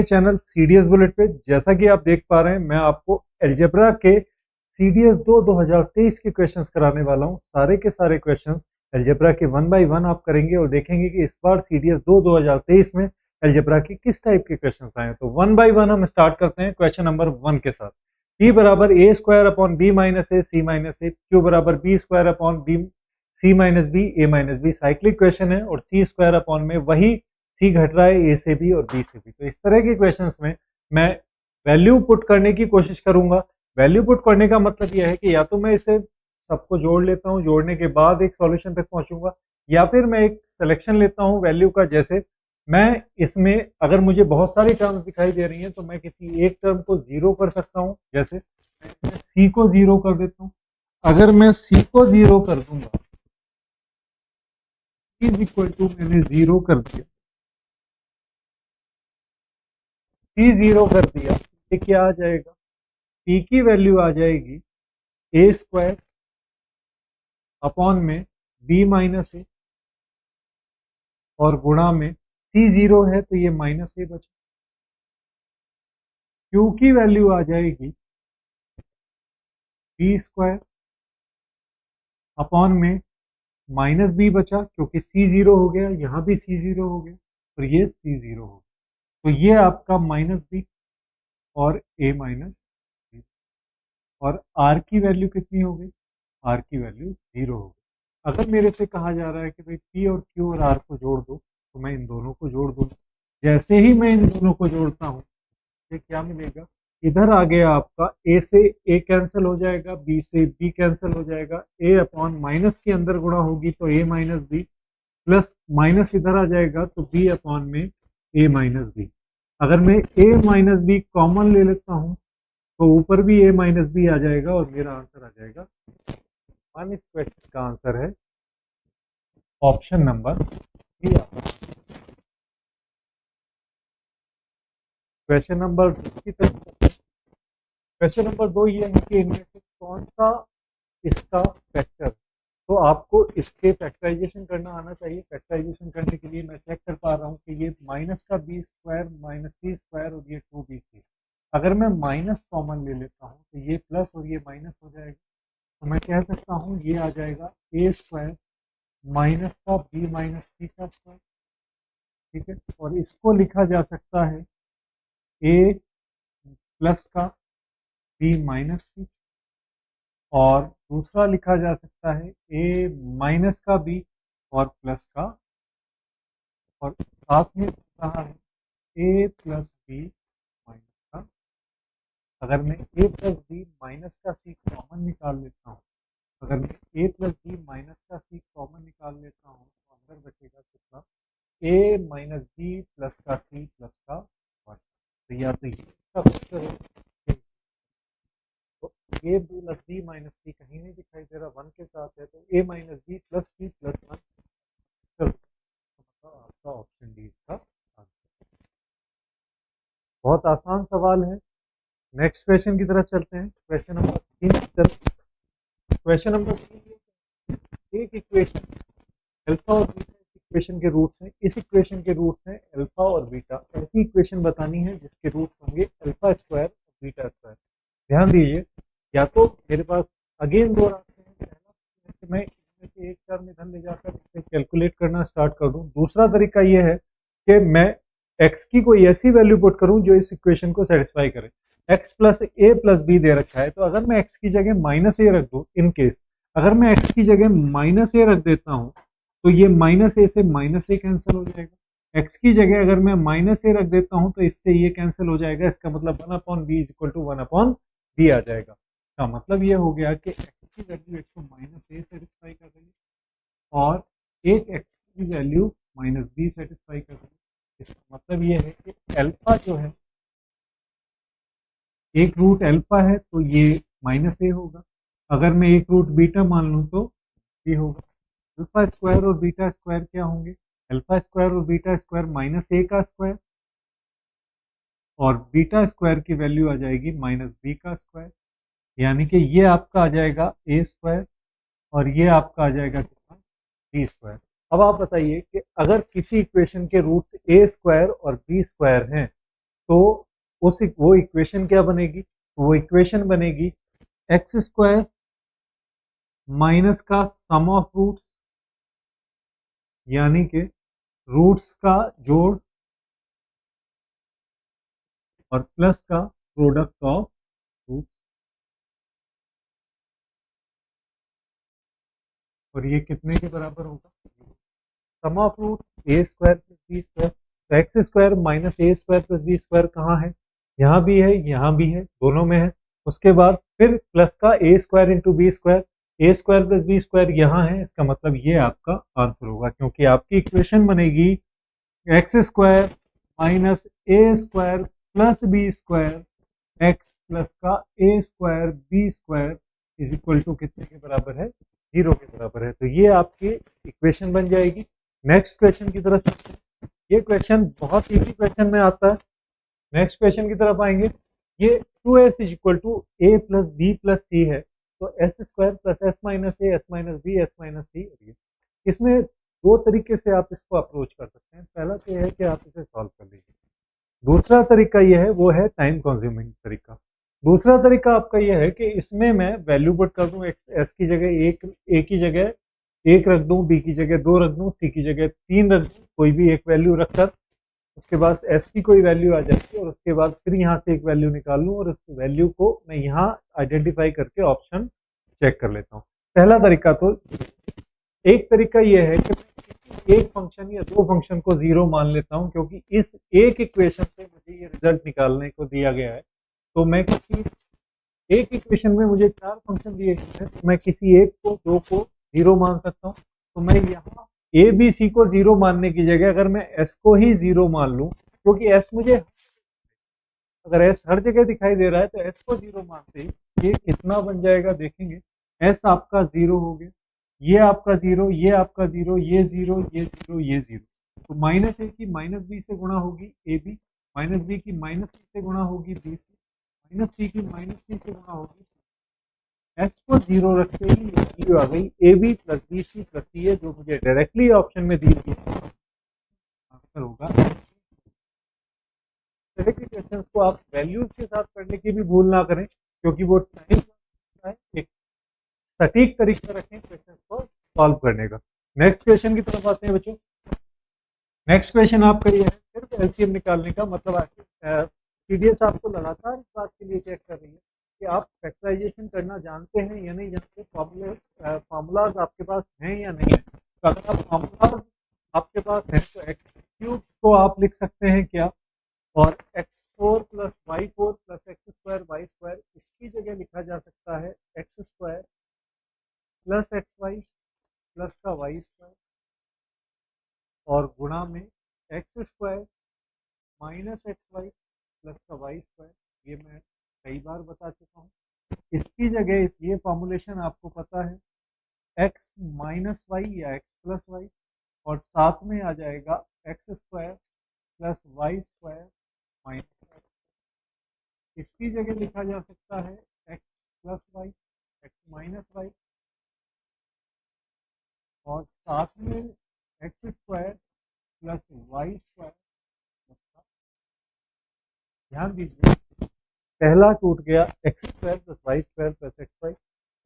Channel CDS bullet पे जैसा कि आप देख पा रहे हैं मैं आपको अलजेब्रा के सीडीएस 2023 के क्वेश्चंस कराने वाला हूं। सारे के सारे क्वेश्चंस अलजेब्रा के वन बाय वन आप करेंगे और देखेंगे कि इस बार सीडीएस 2023 में अलजेब्रा के किस टाइप के क्वेश्चंस आए हैं। तो वन बाय वन हम स्टार्ट करते हैं क्वेश्चन नंबर 1 के साथ। p बराबर a square upon b minus a c minus a, q बराबर b square upon b c minus b a minus b. Cyclic question है और सी स्क्वायर अपॉन में वही सी घट रहा है ए से भी और बी से भी। तो इस तरह के क्वेश्चंस में मैं वैल्यू पुट करने की कोशिश करूंगा। वैल्यू पुट करने का मतलब यह है कि या तो मैं इसे सबको जोड़ लेता हूं, जोड़ने के बाद एक सॉल्यूशन तक पहुंचूंगा, या फिर मैं एक सिलेक्शन लेता हूं वैल्यू का। जैसे मैं इसमें अगर मुझे बहुत सारी टर्म्स दिखाई दे रही हैं तो मैं किसी एक टर्म को जीरो कर सकता हूं। जैसे मैं इसमें सी को जीरो कर देता हूं। अगर मैं सी को जीरो कर दूंगा इज इक्वल टू मैंने जीरो कर दिया, पी जीरो कर दिया, ये क्या आ जाएगा? पी की वैल्यू आ जाएगी ए स्क्वायर अपॉन में बी माइनस ए और गुणा में सी जीरो है तो ये माइनस ए बचा। क्यू की वैल्यू आ जाएगी बी स्क्वायर अपॉन में माइनस बी बचा, क्योंकि सी जीरो हो गया, यहाँ भी सी जीरो हो गया और ये सी जीरो हो गया। तो ये आपका माइनस बी और ए माइनस बी। और आर की वैल्यू कितनी हो गई? आर की वैल्यू जीरो हो गई। अगर मेरे से कहा जा रहा है कि भाई पी और क्यू और आर को जोड़ दो, तो मैं इन दोनों को जोड़ दूँ। जैसे ही मैं इन दोनों को जोड़ता हूँ ये क्या मिलेगा? इधर आ गया आपका ए से ए कैंसिल हो जाएगा, बी से बी कैंसिल हो जाएगा, ए अपॉन माइनस के अंदर गुणा होगी तो a minus b, plus minus इधर आ जाएगा तो बी अपॉन में ए माइनस बी। अगर मैं ए माइनस बी कॉमन ले लेता हूँ तो ऊपर भी ए माइनस बी आ जाएगा और मेरा आंसर आ जाएगा वन। इस क्वेश्चन का आंसर है option number B. Question number की तरफ। क्वेश्चन नंबर 2 ये है कि इनमें से कौन सा इसका फैक्टर। तो आपको इसके फैक्टराइजेशन करना आना चाहिए। फैक्टराइजेशन करने के लिए मैं चेक कर पा रहा हूँ कि ये माइनस का बी स्क्वायर माइनस सी स्क्वायर और ये 2bc। अगर मैं माइनस कॉमन ले लेता हूँ तो ये प्लस और ये माइनस हो जाएगा। तो मैं कह सकता हूँ ये आ जाएगा ए स्क्वायर माइनस का बी माइनस सी का स्क्वायर। ठीक है, और इसको लिखा जा सकता है ए प्लस का बी माइनस सी, और दूसरा लिखा जा सकता है ए माइनस का बी और प्लस का, और साथ में रहा है ए प्लस बी माइनस का। अगर मैं ए प्लस बी माइनस का सी कॉमन निकाल लेता हूँ, अगर मैं ए प्लस बी माइनस का सी कॉमन निकाल लेता हूँ तो अंदर बचेगा कितना? ए माइनस बी प्लस का सी प्लस का वन। तो या तो ये इसका फैक्टर है, तो ए प्लस बी माइनस सी कहीं नहीं दिखाई दे रहा, वन के साथ है, तो a minus b plus C plus one. चलो, तो आपका ऑप्शन डी इसका आंसर। बहुत आसान सवाल है। नेक्स्ट क्वेश्चन की तरफ चलते हैं, क्वेश्चन नंबर 3 की तरफ। क्वेश्चन नंबर 3, एक इक्वेशन अल्फा और बीटा इक्वेशन के रूट्स हैं। इस इक्वेशन के रूट्स हैं अल्फा और बीटा। ऐसी इक्वेशन बतानी है जिसके रूट्स होंगे अल्फा स्क्वायर और बीटा स्क्वायर। ध्यान दीजिए, या तो मेरे पास अगेन दो रास्ते हैं। पहला कि मैं इसमें से एक टर्म इधर ले जाकर इसे कैलकुलेट करना स्टार्ट कर दूं। दूसरा तरीका यह है कि मैं x की कोई ऐसी वैल्यू पुट करूं जो इस इक्वेशन को सेटिस्फाई करे। x plus a plus B दे रखा है, तो अगर मैं x की जगह माइनस ए रख दूं, इन केस अगर मैं x की जगह माइनस ए रख देता हूं तो ये माइनस ए से माइनस ए कैंसिल हो जाएगा। x की जगह अगर मैं माइनस ए रख देता हूं तो इससे ये कैंसिल हो जाएगा। इसका मतलब 1 अपॉन बी इज इक्वल टू 1 अपॉन बी आ जाएगा। इसका मतलब ये हो गया कि x की वैल्यू एक को माइनस ए सेटिस्फाई कर रही है और एक x की वैल्यू माइनस बी सेटिस्फाई कर रही है। इसका मतलब ये है कि अल्फा जो है, एक रूट अल्फा है तो ये माइनस ए होगा। अगर मैं एक रूट बीटा मान लूँ तो बी होगा। अल्फा स्क्वायर और बीटा स्क्वायर क्या होंगे? अल्फा स्क्वायर और बीटा स्क्वायर माइनस ए का स्क्वायर, और बीटा स्क्वायर की वैल्यू आ जाएगी माइनस बी का स्क्वायर। यानी कि ये आपका आ जाएगा ए स्क्वायर और ये आपका आ जाएगा कितना? B square. अब आप बताइए कि अगर किसी इक्वेशन के रूट ए स्क्वायर और बी स्क्वायर हैं तो वो इक्वेशन क्या बनेगी? वो इक्वेशन बनेगी एक्स स्क्वायर माइनस का सम ऑफ रूट्स, यानी कि रूट्स का जोड़ और प्लस का प्रोडक्ट ऑफ रूट्स। और ये कितने के बराबर होगा? Sum of root A square plus b square. तो x square minus a square plus b square कहाँ है? यहाँ भी है, यहाँ भी है, दोनों में है। उसके बाद फिर प्लस का a square into B square, A square plus b square यहाँ है। इसका मतलब ये आपका आंसर होगा, क्योंकि आपकी इक्वेशन बनेगी x square minus a square plus b square x plus का a square b square is equal to कितने के बराबर है? 0 के बराबर है। तो ये आपकी इक्वेशन बन जाएगी। नेक्स्ट क्वेश्चन की तरफ चलते हैं। ये क्वेश्चन बहुत इजी क्वेश्चन में आता है। नेक्स्ट क्वेश्चन की तरफ आएंगे। ये 2s is equal to a plus b plus c है। तो s square plus s minus a s minus b s minus c. इसमें दो तरीके से आप इसको अप्रोच कर सकते हैं। पहला तो यह है कि आप इसे सॉल्व कर लीजिए। दूसरा तरीका यह है, वो है टाइम कंज्यूमिंग तरीका। दूसरा तरीका आपका यह है कि इसमें मैं वैल्यू पुट कर दूं, एस की जगह एक, ए की जगह एक रख दूं, बी की जगह दो रख दूं, सी की जगह तीन रख दूं, कोई भी एक वैल्यू रखकर उसके बाद एस की कोई वैल्यू आ जाएगी और उसके बाद फिर यहाँ से एक वैल्यू निकाल लूँ और उस वैल्यू को मैं यहाँ आइडेंटिफाई करके ऑप्शन चेक कर लेता हूँ। पहला तरीका तो एक तरीका यह है कि मैं किसी एक फंक्शन या दो फंक्शन को जीरो मान लेता हूं, क्योंकि इस एक इक्वेशन से मुझे ये रिजल्ट निकालने को दिया गया है। तो मैं किसी एक इक्वेशन में मुझे चार फंक्शन दिए गए हैं, तो मैं किसी एक को, दो को जीरो मान सकता हूं। तो मैं यहाँ ए बी सी को जीरो मानने की जगह अगर मैं एस को ही जीरो मान लूं, क्योंकि एस मुझे, अगर एस हर जगह दिखाई दे रहा है तो एस को जीरो मानते ही ये कितना बन जाएगा देखेंगे। एस आपका जीरो हो गया, ये आपका जीरो, ये आपका जीरो, ये जीरो, ये जीरो, ये जीरो। तो माइनस ए की माइनस बी से गुणा होगी ए बी, माइनस बी की माइनस सी से गुणा होगी बी सी, माइनस सी की माइनस सी से गुणा होगी। एस को जीरो रखते ही वैल्यू आ गई a b plus b c plus c है, जो मुझे डायरेक्टली ऑप्शन में दी गई आंसर होगा। तरह के क्वेश्चन को आप वैल्यूज के साथ पढ़ने की भी भूल ना करें, क्योंकि वो टाइम है। एक सटीक तरीका रखें क्वेश्चन को सॉल्व करने का। नेक्स्ट क्वेश्चन की तरफ आते हैं बच्चों। नेक्स्ट क्वेश्चन आपका ये है सिर्फ एलसीएम निकालने का, मतलब पीडीएफ आपको लगातार इस बात के लिए चेक कर रही है कि आप फैक्टराइजेशन करना जानते हैं या नहीं जानते, फार्मूलाज आपके पास हैं या नहीं है। तो अगर आप फार्मूलाज आपके पास हैं तो एक्स क्यूब को आप लिख सकते हैं क्या, और x4 plus y4 plus X square Y square, इसकी जगह लिखा जा सकता है x square plus X Y plus का वाई स्क्वायर और गुणा में x square minus x Y plus का वाई स्क्वायर। ये मैं कई बार बता चुका हूँ। इसकी जगह ये फॉर्मूलेशन आपको पता है एक्स माइनस वाई या एक्स प्लस वाई, और साथ में आ जाएगा x square plus Y square minus Y. इसकी जगह लिखा जा सकता है X plus Y, X minus Y, और साथ में x square plus Y square. ध्यान दीजिए, पहला टूट गया X square plus Y square plus X Y,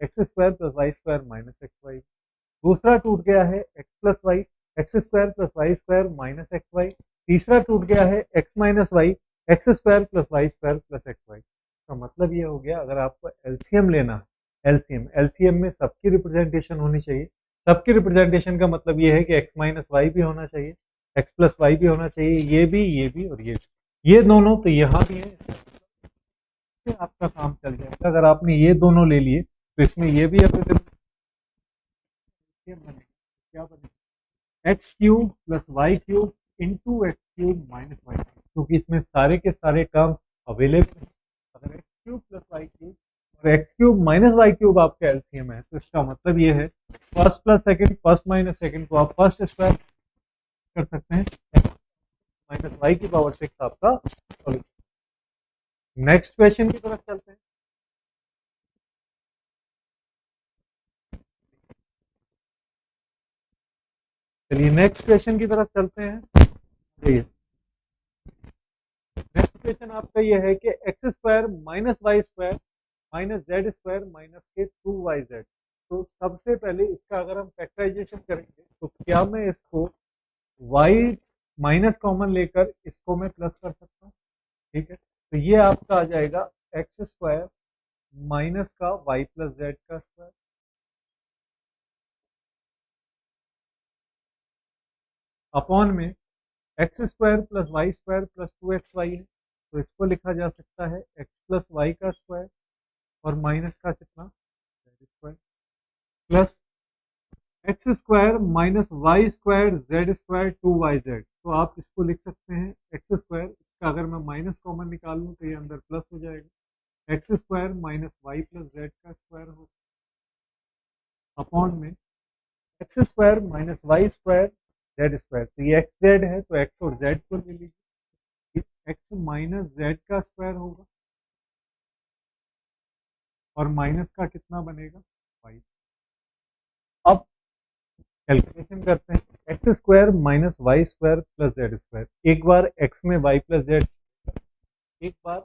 X square plus Y square minus x Y. दूसरा टूट गया है X plus Y, X square plus Y square minus x Y. तीसरा टूट गया है X minus Y, X square plus Y square plus X Y. तो मतलब ये हो गया, अगर आपको एलसीएम लेना है, एलसीएम एलसीएम में सबकी रिप्रेजेंटेशन होनी चाहिए। सबकी रिप्रेजेंटेशन का मतलब ये है कि एक्स माइनस वाई भी होना चाहिए, एक्स प्लस वाई भी होना चाहिए, ये भी और ये भी। ये दोनों तो यहाँ भी है, से आपका काम चल जाएगा। अगर आपने ये दोनों ले लिए तो इसमें ये भी अगर क्या बनेगा, x cube plus y cube into x cube minus y, क्योंकि इसमें सारे के सारे टर्म अवेलेबल है। अगर x cube plus y cube और x cube minus y cube आपका एलसीएम है, तो इसका मतलब ये है first plus second, first minus second को आप फर्स्ट स्क्वायर कर सकते हैं, माइनस वाई की पावर 6 आपका सॉल्यूशन। नेक्स्ट क्वेश्चन की तरफ चलते हैं। चलिए नेक्स्ट क्वेश्चन की तरफ चलते हैं। देखिए इक्वेशन आपका ये है कि X square minus Y square minus Z square minus के 2yz। तो सबसे पहले इसका अगर हम फैक्टराइजेशन करेंगे तो क्या मैं इसको y माइनस कॉमन लेकर इसको मैं प्लस कर सकता हूँ। ठीक है, तो ये आपका आ जाएगा एक्स स्क्वायर माइनस का वाई प्लस जेड का स्क्वायर अपॉन में x square plus Y square plus 2xy है, तो इसको लिखा जा सकता है एक्स प्लस वाई का स्क्वायर और माइनस का कितना Z square plus X square minus Y square Z square 2yz। तो आप इसको लिख सकते हैं एक्स स्क्वायर, इसका अगर मैं माइनस कॉमन निकाल लूँ तो ये अंदर प्लस हो जाएगा, x square minus Y plus Z का स्क्वायर हो अपॉन में x square minus Y square Z square. तो ये एक्स जेड है तो एक्स और जेड को ले लीजिए, एक्स माइनस जेड का स्क्वायर होगा और माइनस का कितना बनेगा वाई। अब कैलकुलेशन करते हैं, X square minus Y square plus Z square, एक बार एक्स में वाई प्लस जेड, एक बार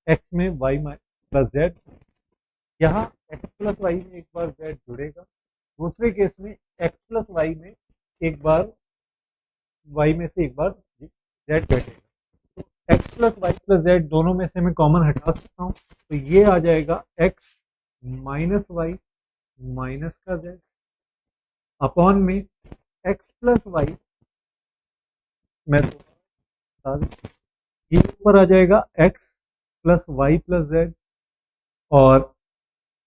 एक्स में वाई प्लस जेड, यहाँ एक्स प्लस वाई में एक बार जेड जुड़ेगा, दूसरे केस में एक्स प्लस वाई में एक बार वाई में से एक बार जेड घटेगा। तो X plus Y plus Z दोनों में से मैं कॉमन हटा सकता हूँ, तो ये आ जाएगा एक्स माइनस वाई माइनस का जेड अपॉन में एक्स प्लस वाई, मैं बता दूं ये ऊपर आ जाएगा x plus Y plus Z और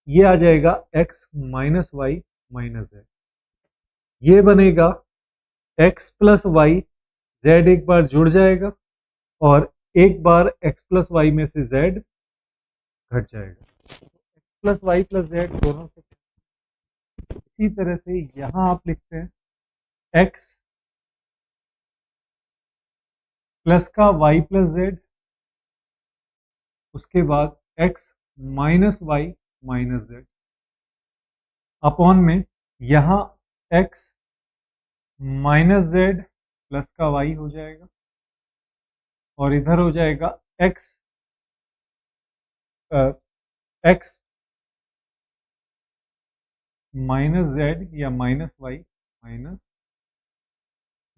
ये आ जाएगा X minus Y minus Z, ये बनेगा एक्स प्लस वाई, जेड एक बार जुड़ जाएगा और एक बार एक्स प्लस वाई में से जेड घट जाएगा, x plus Y plus Z दोनों से। इसी तरह से यहां आप लिखते हैं एक्स प्लस का वाई प्लस जेड, उसके बाद X minus Y minus Z upon में यहाँ एक्स माइनस जेड प्लस का वाई हो जाएगा और इधर हो जाएगा एक्स एक्स माइनस जेड या माइनस वाई माइनस,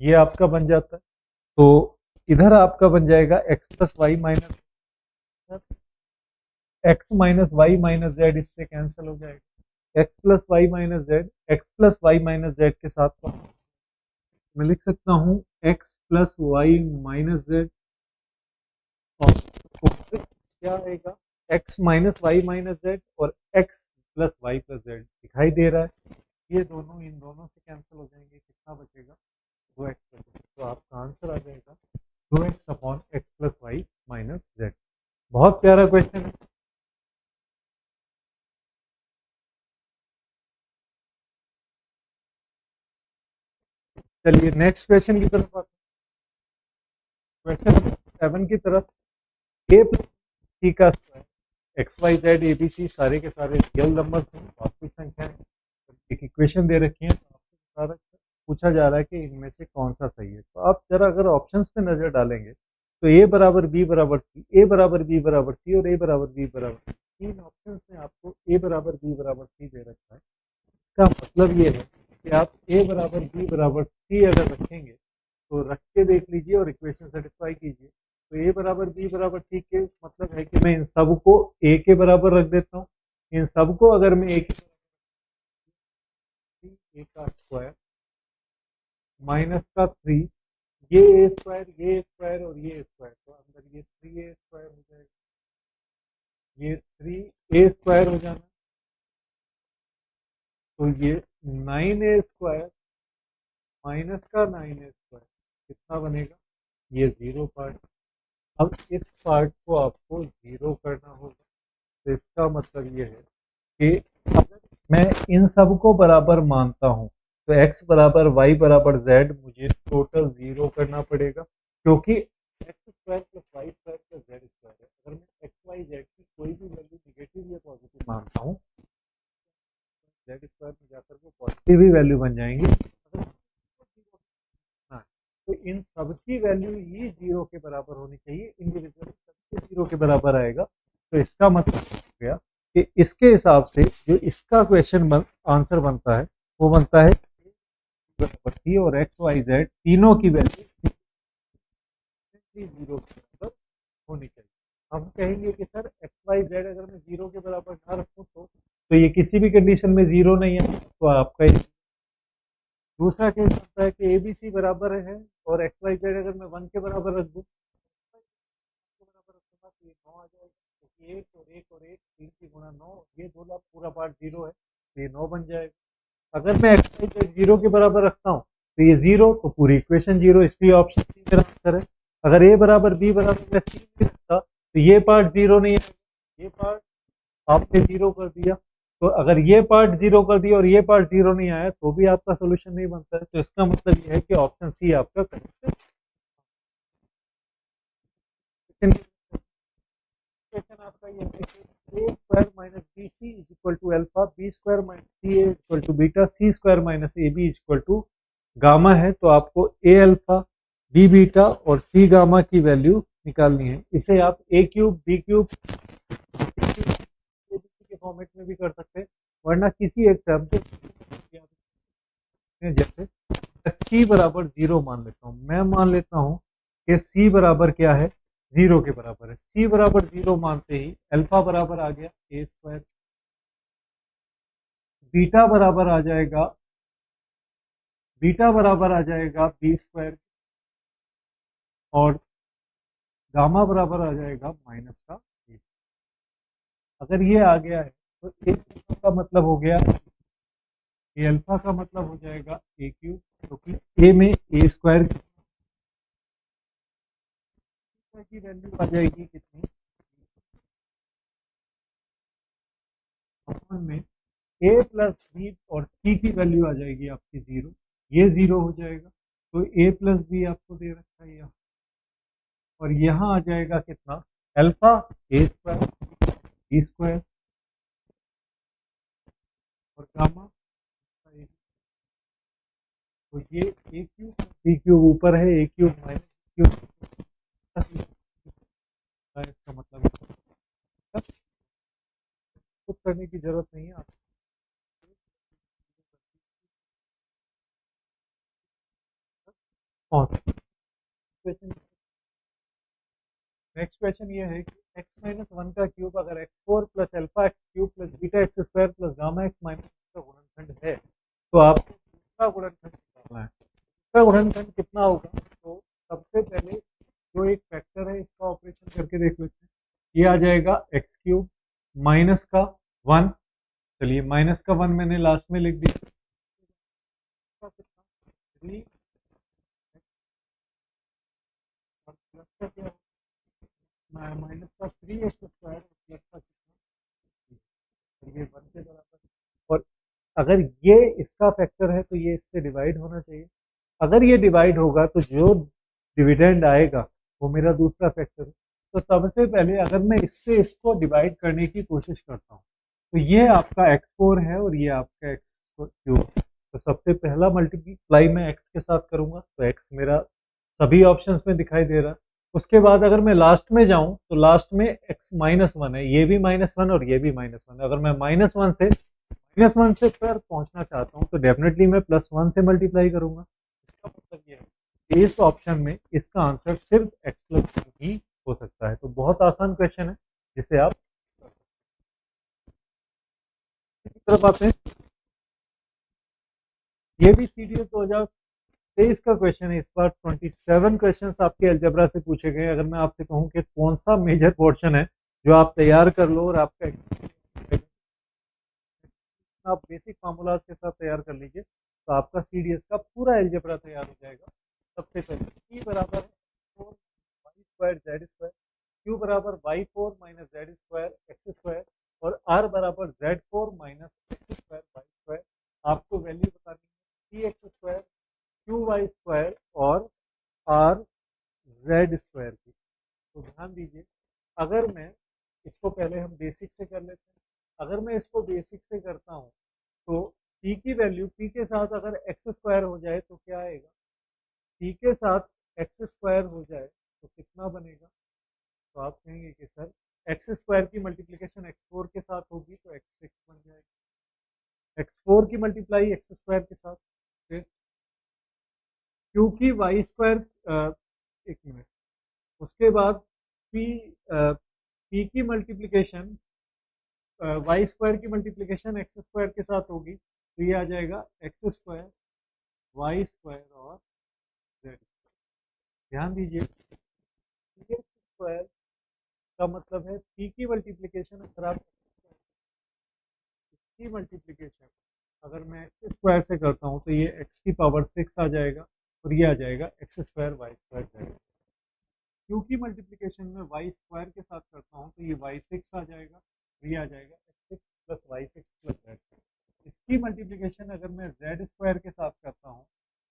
ये आपका बन जाता है। तो इधर आपका बन जाएगा x plus Y minus x minus Y minus z, इससे कैंसिल हो जाएगा, x plus Y minus z, x plus Y minus z के साथ तो मैं लिख सकता हूँ x plus Y minus z और तो क्या आएगा x minus Y minus z और x plus Y plus z दिखाई दे रहा है, ये दोनों इन दोनों से कैंसिल हो जाएंगे, कितना बचेगा 2x बचेगा। तो आपका आंसर आ जाएगा 2x upon X plus Y minus Z. बहुत प्यारा क्वेश्चन है। चलिए नेक्स्ट क्वेश्चन की तरफ आते हैं, क्वेश्चन नंबर 7 की तरफ। ए प्लस सी का square X Y Z A B C सारे के सारे रियल नंबर हैं, वास्तविक संख्या है, एक इक्वेशन दे रखी है, तो आपसे सारा पूछा जा रहा है कि इनमें से कौन सा सही है। तो आप जरा अगर ऑप्शंस पे नजर डालेंगे तो ए बराबर बी बराबर सी, ए बराबर बी बराबर सी और ए बराबर बी बराबर, तीन ऑप्शंस में आपको ए बराबर बी बराबर सी दे रखा है। इसका मतलब ये है कि आप ए बराबर बी बराबर सी अगर रखेंगे तो रख के देख लीजिए और इक्वेशन सेटिस्फाई कीजिए। तो ए बराबर बी बराबर सी के मतलब है कि मैं इन सब को ए के बराबर रख देता हूँ, इन सब को अगर मैं ए का स्क्वायर माइनस का 3, ये ए स्क्वायर और ये स्क्वायर, तो अंदर ये 3a स्क्वायर हो जाएगा, ये 3a स्क्वायर हो जाना, तो ये 9a स्क्वायर माइनस का 9a स्क्वायर कितना बनेगा, ये जीरो पार्ट। अब इस पार्ट को आपको जीरो करना होगा, तो इसका मतलब ये है कि अगर मैं इन सब को बराबर मानता हूं तो x बराबर वाई बराबर जेड मुझे टोटल जीरो करना पड़ेगा, क्योंकि X square plus Y square plus Z square है। अगर मैं एक्स वाई जेड की कोई भी वैल्यू निगेटिव या पॉजिटिव मानता हूँ, जेड स्क्वायर में जाकर वो पॉजिटिव ही वैल्यू बन जाएंगी। अगर हाँ, तो इन सब की वैल्यू ही जीरो के बराबर होनी चाहिए इंडिविजुअल। 0 के बराबर आएगा। तो इसका मतलब हो गया कि इसके हिसाब से जो इसका आंसर बनता है वो बनता है सी और एक्स वाई जेड तीनों की वैल्यू 0 के बराबर होनी चाहिए। हम कहेंगे कि सर एक्स वाई जेड अगर मैं 0 के बराबर ना रखूं तो ये किसी भी कंडीशन में 0 नहीं है, तो आपका दूसरा केस होता है कि ए बी सी बराबर है और एक्स वाई जेड अगर मैं 1 के बराबर रख दूं के बराबर रखूंगा तो ये 9 आ जाएगा, क्योंकि 1 और 1 और 1 3 की गुणा 9, ये दोनों पूरा पार्ट 0 है तो ये 9 बन जाएगा। अगर मैं एक्स वाई जेड 0 के बराबर रखता हूँ तो ये 0, तो पूरी इक्वेशन 0, इसलिए ऑप्शन सी मेरा आंसर है। अगर ए बराबर बी बराबर मैं सी नहीं रखता तो ये पार्ट 0 नहीं है, ये पार्ट आपने 0 कर दिया। तो अगर ये पार्ट 0 कर दिया और ये पार्ट 0 नहीं आया तो भी आपका सोल्यूशन नहीं बनता है। तो इसका मतलब ये है कि ऑप्शन सी आपका करेक्ट है। इक्वेशन आपका ये है कि a square minus b c is equal to alpha, b square minus c a is equal to beta, c square minus a b is equal to gamma है। तो आपको ए alpha, B beta और सी gamma की value निकालनी है। इसे आप ए cube, B cube, के फॉर्मेट में भी कर सकते हैं, वरना किसी एक टर्म के जैसे सी बराबर 0 मान लेता हूँ। मैं मान लेता हूँ कि सी बराबर क्या है, 0 के बराबर है। सी बराबर 0 मानते ही अल्फा बराबर आ गया ए स्क्वायर, बीटा बराबर आ जाएगा, बीटा बराबर आ जाएगा बी स्क्वायर, और गामा बराबर आ जाएगा माइनस का ए। अगर ये आ गया है तो ए का मतलब हो गया, ए अल्फा का मतलब हो जाएगा ए क्यूब, क्योंकि ए में ए स्क्वायर की वैल्यू आ जाएगी कितनी, अपन में ए प्लस बी और सी की वैल्यू आ जाएगी आपकी 0, ये 0 हो जाएगा। तो ए प्लस बी आपको दे रखा है यहाँ, और यहाँ आ जाएगा कितना, अल्फा ए स्क्वायर बी स्क्वायर और गामा ए। तो ये ए क्यूब बी क्यूब ऊपर है, ए क्यूब माइनस क्यूब, इसका मतलब इसका कुछ करने की जरूरत नहीं है आपको। क्वेश्चन, नेक्स्ट क्वेश्चन ये है कि एक्स माइनस वन का क्यूब अगर x four plus alpha x cube plus beta x square plus gamma x minus का गुणनखंड है, तो आपको दूसरा गुणनखंड निकालना है। दूसरा गुणनखंड कितना होगा, तो सबसे पहले जो एक फैक्टर है इसका ऑपरेशन करके देख लेते हैं। ये आ जाएगा एक्स क्यूब माइनस का वन, चलिए माइनस का वन मैंने लास्ट में लिख दिया, थ्री और प्लस का क्या, माइनस का थ्री एक्स स्क्वायर प्लस का कितना, ये वन के बराबर। और अगर ये इसका फैक्टर है तो ये इससे डिवाइड होना चाहिए। अगर ये डिवाइड होगा तो जो डिविडेंड आएगा वो मेरा दूसरा फैक्टर है। तो सबसे पहले अगर मैं इससे इसको डिवाइड करने की कोशिश करता हूँ तो ये आपका x4 है और ये आपका x3। तो सबसे पहला मल्टीप्लाई मैं x के साथ करूंगा तो x मेरा सभी ऑप्शंस में दिखाई दे रहा है। उसके बाद अगर मैं लास्ट में जाऊं तो लास्ट में x माइनस वन है, ये भी माइनस वन और ये भी माइनस वन है। अगर मैं माइनस वन से पर पहुंचना चाहता हूं तो डेफिनेटली मैं प्लस वन से मल्टीप्लाई करूंगा। इसका मतलब ये है कि इस ऑप्शन में इसका आंसर सिर्फ x प्लस ही हो सकता है। तो बहुत आसान क्वेश्चन है जिसे आप तरफ आते हैं। ये भी CDS 2023 का क्वेश्चन है। इस बार 27 क्वेश्चन आपके अलजेब्रा से पूछे गए। अगर मैं आपसे कहूं कि कौन सा मेजर पोर्शन है जो आप तैयार कर लो और आपका आप बेसिक फार्मूलाज के साथ तैयार कर लीजिए तो आपका CDS का पूरा अलजेब्रा तैयार हो जाएगा। सबसे पहले E बराबर है four y square Z square, q बराबर y four minus Z square x square, और आर बराबर z four minus x square Y square. आपको वैल्यू बतानी है c x square, Q y square और आर जेड स्क्वायर की। तो ध्यान दीजिए, अगर मैं इसको पहले हम बेसिक से कर लेते हैं। अगर मैं इसको बेसिक से करता हूँ तो पी की वैल्यू पी के साथ अगर एक्स स्क्वायर हो जाए तो क्या आएगा, पी के साथ एक्स स्क्वायर हो जाए तो कितना बनेगा, तो आप कहेंगे कि सर एक्स स्क्वायर की मल्टीप्लिकेशन एक्स फोर के साथ होगी तो एक्स सिक्स बन जाएगा, एक्स फोर की मल्टीप्लाई एक्स स्क्वायर के साथ। फिर क्योंकि वाई स्क्वायर, एक मिनट, उसके बाद पी पी की मल्टीप्लिकेशन वाई स्क्वायर की मल्टीप्लिकेशन एक्स स्क्वायर के साथ होगी, तो ये आ जाएगा एक्स स्क्वायर वाई स्क्वायर और जेड स्क्वायर। ध्यान दीजिए, पी एक्स स्क्वायर का मतलब है पी की मल्टीप्लिकेशन, अगर आप की मल्टीप्लिकेशन अगर मैं एक्स स्क्वायर से करता हूँ तो ये एक्स की पावर सिक्स आ जाएगा और ये आ जाएगा एक्स स्क्वायर वाई स्क्वायर जाएगा। क्यू की मल्टीप्लिकेशन में वाई स्क्वायर के साथ करता हूँ तो ये वाई सिक्स आ जाएगा और ये आ जाएगा X six plus Y six plus Z. इसकी मल्टीप्लिकेशन अगर मैं जेड स्क्वायर के साथ करता हूँ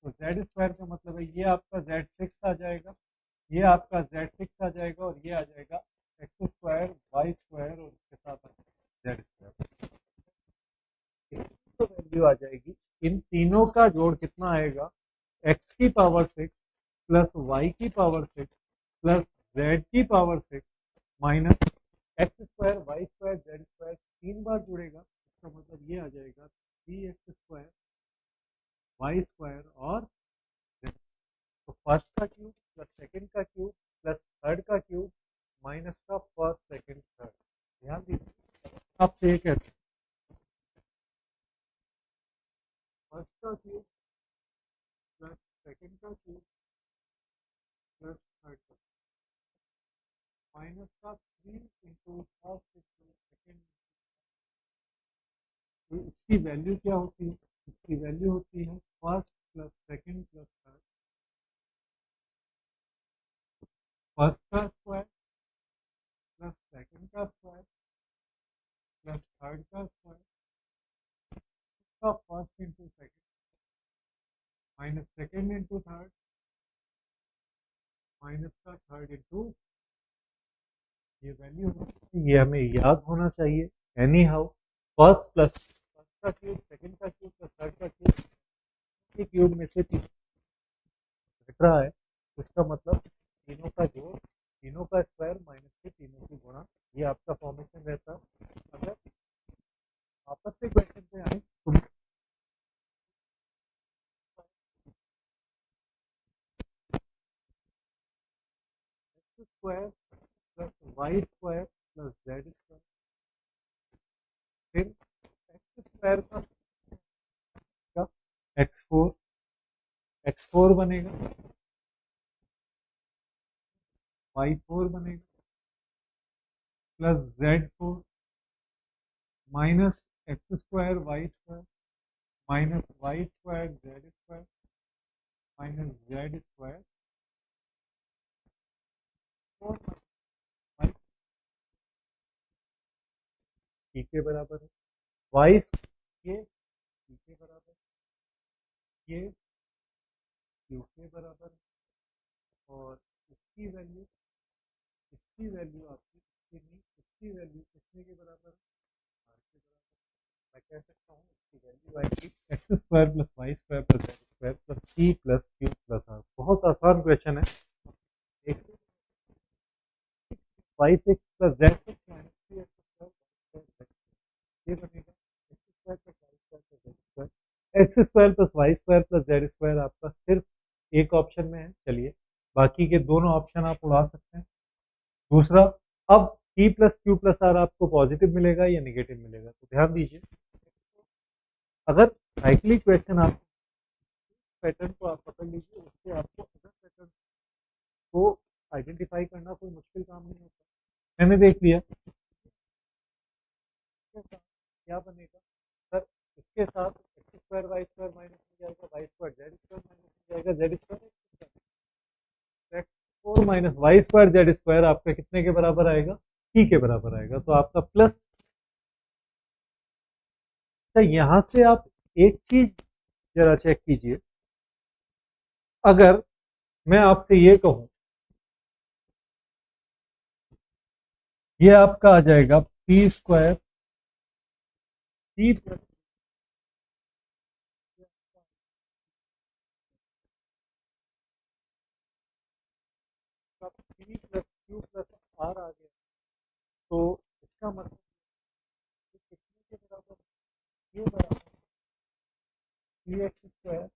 तो जेड स्क्वायर का मतलब है ये आपका जेड सिक्स आ जाएगा, ये आपका जेड सिक्स आ जाएगा और ये आ जाएगा एक्स स्क्वायर वाई स्क्वायर और इसके साथ जेड स्क्वायर। तो वैल्यू आ जाएगी, इन तीनों का जोड़ कितना आएगा, एक्स की पावर सिक्स प्लस वाई की पावर सिक्स प्लस जेड की power six minus x square Y square Z square, तीन बार जुड़ेगा, इसका मतलब ये आ जाएगा three x square Y square और जेड। तो फर्स्ट का क्यूब प्लस सेकंड का क्यूब प्लस थर्ड का क्यूब माइनस का फर्स्ट सेकंड थर्ड। ध्यान दीजिए, आपसे ये कहते हैं फर्स्ट का क्यूब प्लस सेकंड का क्यूब प्लस थर्ड का माइनस का three into first into second. तो इसकी वैल्यू क्या होती है, इसकी वैल्यू होती है first plus second plus third, first का स्क्वायर प्लस सेकंड का स्क्वायर प्लस थर्ड का स्क्वायर का first into second minus second into third minus का थर्ड इंटू, ये वैल्यू ये हमें याद होना चाहिए। Any how first plus first का क्यूब सेकंड का क्यूब प्लस थर्ड का क्यूब के क्यूब में से तीन घट रहा है, तो इसका मतलब तीनों का जोड़ तीनों का स्क्वायर माइनस के तीनों की गुणा, ये आपका फॉर्मेशन रहता है। अगर आपस से क्वेश्चन पे आए तो x square plus Y square plus Z square, फिर एक्स स्क्वायर का एक्स फोर बनेगा, वाई फोर बनेगा plus Z four minus x square Y square minus Y square Z square minus Z square four Y के बराबर है, Y ये के बराबर, ये क्यू के बराबर है और इसकी वैल्यू आपकी इसकी नहीं, इसकी वैल्यू कितने के बराबर है, आर के बराबर। मैं कह सकता हूँ इसकी वैल्यू आएगी X square plus Y square plus Z square plus सी प्लस क्यू प्लस आर। बहुत आसान क्वेश्चन है। एक Y six plus Z six minus three x square ये बनेगा X square plus Y square plus Z square आपका सिर्फ एक option में है, चलिए बाकी के दोनों ऑप्शन आप उड़ा सकते हैं। दूसरा, अब P plus Q plus R आपको पॉजिटिव मिलेगा या निगेटिव मिलेगा, तो ध्यान दीजिए, अगर साइक्लिक क्वेश्चन आप पैटर्न को आप पकड़ लीजिए, उससे आपको अदर पैटर्न को आइडेंटिफाई करना कोई मुश्किल काम नहीं होता। मैंने देख लिया क्या बनेगा सर, इसके साथ X square Y square minus हो जाएगा, Y square Z square minus हो जाएगा, Z square X four minus Y square Z square आपका कितने के बराबर आएगा, टी के बराबर आएगा, तो आपका प्लस। तो यहाँ से आप एक चीज जरा चेक कीजिए, अगर मैं आपसे ये कहूं ये आपका आ जाएगा p square t plus p plus Q plus r आ गया, तो इसका मतलब ये कितने के बराबर, ये बराबर three x square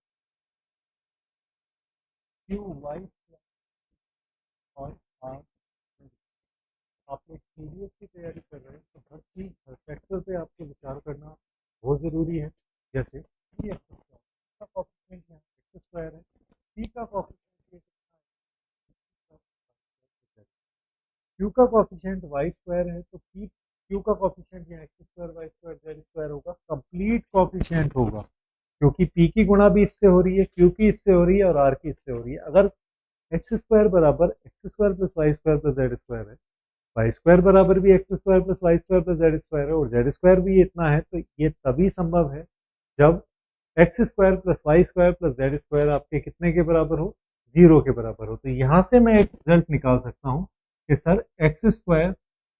Q Y और आर। आप एक सीडीएस की तैयारी कर रहे हैं तो हर चीज़ हर फैक्टर पे आपको विचार करना बहुत ज़रूरी है। जैसे थ्री एक्स स्क्वायर का कॉफिशिएंट यहाँ एक्स स्क्वायर है, पी का कॉफिशिएंट ये कितना है, क्यू का कॉफिशिएंट वाई स्क्वायर है, तो पी क्यू का कॉफिशिएंट यहाँ X square Y square Z square होगा, कंप्लीट कॉफिशिएंट होगा, क्योंकि पी की गुणा भी इससे हो रही है, क्यू की इससे हो रही है और आर की इससे हो रही है। अगर एक्स स्क्वायर बराबर X square plus Y square plus Z square है, वाई स्क्वायर बराबर भी X square plus Y square plus Z square है और जेड स्क्वायर भी इतना है, तो ये तभी संभव है जब x square plus Y square plus Z square आपके कितने के बराबर हो, जीरो के बराबर हो। तो यहाँ से मैं एक रिजल्ट निकाल सकता हूँ कि sir x square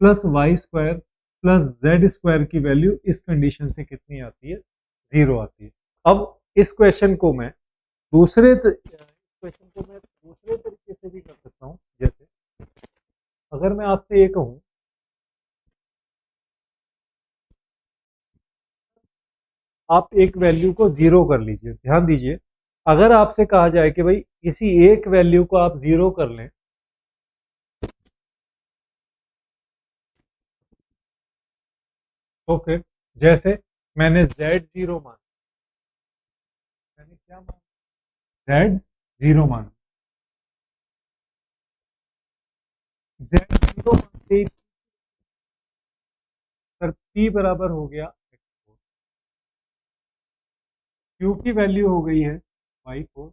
plus Y square plus Z square की वैल्यू इस कंडीशन से कितनी आती है, जीरो आती है। अब इस क्वेश्चन को मैं दूसरे तरीके से भी कर सकता हूँ। जैसे अगर मैं आपसे ये कहूँ, आप एक वैल्यू को जीरो कर लीजिए, ध्यान दीजिए, अगर आपसे कहा जाए कि भाई किसी एक वैल्यू को आप जीरो कर लें, तो फिर जैसे मैंने जेड जीरो मान, मैंने क्या मान, जेड जीरो मान, जेड जीरो मानते ही सर पी बराबर हो गया एक्स फोर, क्यू की वैल्यू हो गई है वाई फोर,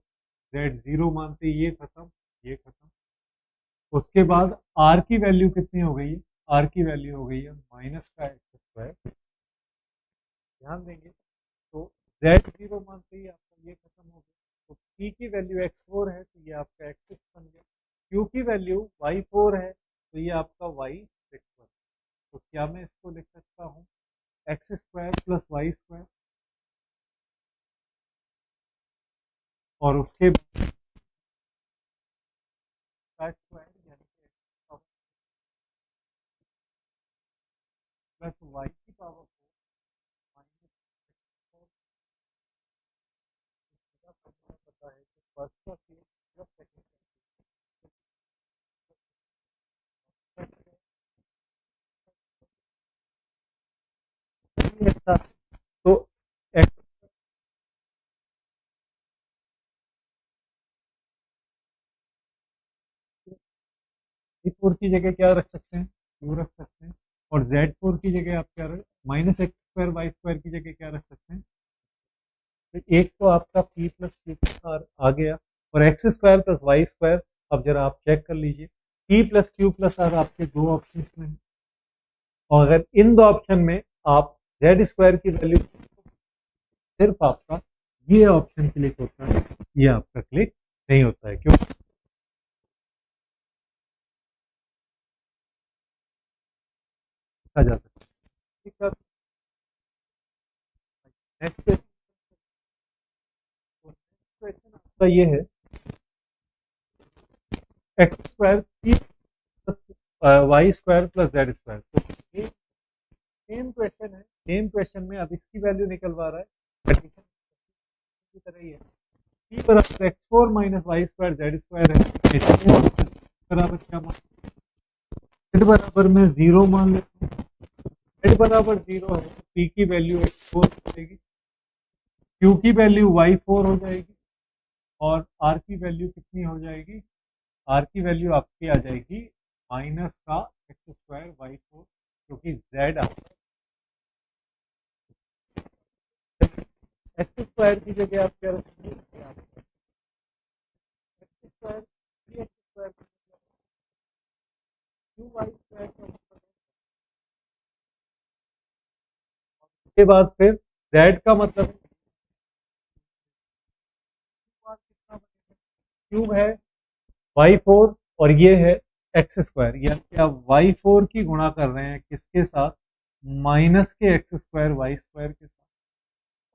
जेड जीरो मानते ही ये खत्म, ये खत्म। उसके बाद आर की वैल्यू कितनी हो गई है, आर की वैल्यू हो गई है माइनस का एक्स स्क्वायर, ध्यान देंगे। तो जेड जीरो मानते ही आपका ये खत्म हो गया, तो पी की वैल्यू एक्स फोर है तो ये आपका एक्स सिक्स बन गया, क्यू की वैल्यू वाई फोर है तो ये आपका वाई सिक्स बन गया। तो क्या मैं इसको लिख सकता हूँ x square plus Y square, और उसके का स्क्वायर यानी कि प्लस वाई की पावर माइनस पता है कि फर्स्ट का केस प्लस सेकंड का, तो एक्स फोर की जगह क्या रख सकते हैं, क्यू रख सकते हैं, और जेड फोर की जगह आप क्या रख, minus x square Y square की जगह क्या रख सकते हैं। तो एक तो आपका p plus Q plus r आ गया, और x square plus Y square, अब जरा आप चेक कर लीजिए, p plus Q plus r आपके दो ऑप्शन में है, और अगर इन दो ऑप्शन में आप जेड स्क्वायर की वैल्यू, सिर्फ आपका ये ऑप्शन क्लिक होता है, ये आपका क्लिक नहीं होता है, क्यों लिखा जा सकता है। ठीक है, नेक्स्ट क्वेश्चन आपका ये है, x square p plus Y square plus Z square, तो ये सेम क्वेश्चन है, सेम क्वेश्चन में अब इसकी वैल्यू निकलवा रहा है, कंडीशन की तरह ही है, पी बराबर x four minus Y square Z square है, बराबर क्या मान, जेड बराबर मैं जीरो मान लेता हूँ, जेड बराबर जीरो है तो पी की वैल्यू एक्स फोर हो जाएगी, क्यू की वैल्यू वाई फोर हो जाएगी, और आर की वैल्यू कितनी हो जाएगी, आर की वैल्यू आपकी आ जाएगी माइनस का एक्स स्क्वायर वाई फोर, क्योंकि जेड आपका एक्स स्क्वायर की जगह आप क्या रखेंगे, x square three x square Q y square का मतलब है, उसके बाद फिर जेड का मतलब है कितना बनेगा, क्यूब है वाई फोर और ये है एक्स स्क्वायर, यानी कि आप वाई फोर की गुणा कर रहे हैं किसके साथ, माइनस के एक्स स्क्वायर वाई स्क्वायर के साथ,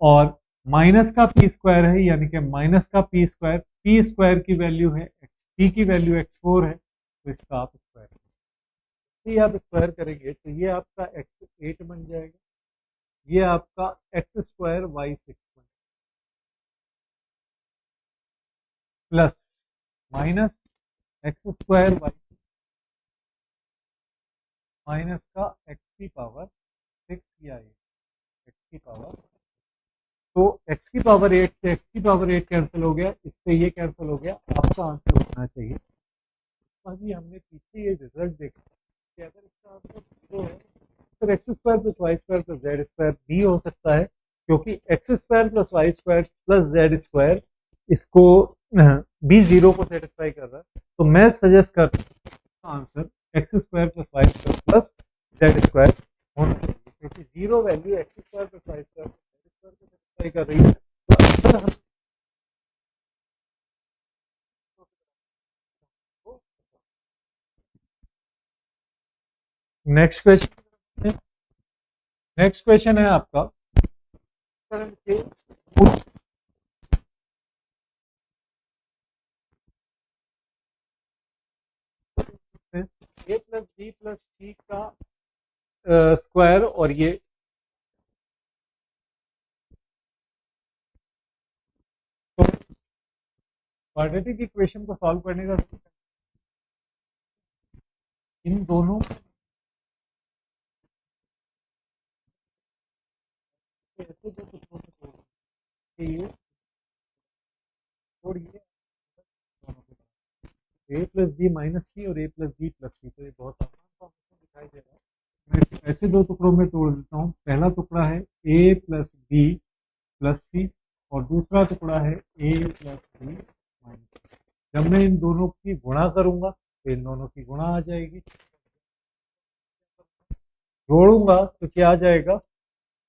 और माइनस का पी स्क्वायर है यानी कि माइनस का पी स्क्वायर की वैल्यू है एक्स, पी की वैल्यू एक्स फोर है तो इसका आप स्क्वायर ही आप स्क्वायर करेंगे तो ये आपका x8 बन जाएगा, ये आपका x² y6 plus minus x² y minus का x की पावर 6 या 8 x की पावर, तो x की पावर 8 से x की पावर 8 कैंसिल हो गया, इससे ये कैंसिल हो गया, आपका आंसर होना चाहिए। अभी हमने पीछे ये रिजल्ट देखा कि अगर इसका आंसर 0 है तो x² plus y² plus z² भी हो सकता है, क्योंकि x² plus y² plus z² इसको भी 0 को सेटिस्फाई कर रहा है। तो मैं सजेस्ट करता हूँ answer x² plus y² plus z² होना चाहिए, क्योंकि 0 वैल्यू x² प्लस y² को सेटिस्फाई कर रही है। तो अगर हम नेक्स्ट क्वेश्चन, नेक्स्ट क्वेश्चन है आपका करंट के a plus b plus C का स्क्वायर, और ये तो क्वाड्रेटिक इक्वेशन को सॉल्व करने का इन दोनों ऐसे दो टुकड़ों में तोड़िए, तोड़िए दोनों के a प्लस बी माइनस सी और a plus b plus c, तो ये बहुत आसान फॉर्मेशन दिखाई दे रहा है। मैं इसे ऐसे दो टुकड़ों में तोड़ देता हूँ। पहला टुकड़ा है a plus b plus c और दूसरा टुकड़ा है a प्लस बी माइनस। जब मैं इन दोनों की गुणा करूंगा तो इन दोनों की गुणा आ जाएगी, जोड़ूंगा तो क्या आ जाएगा,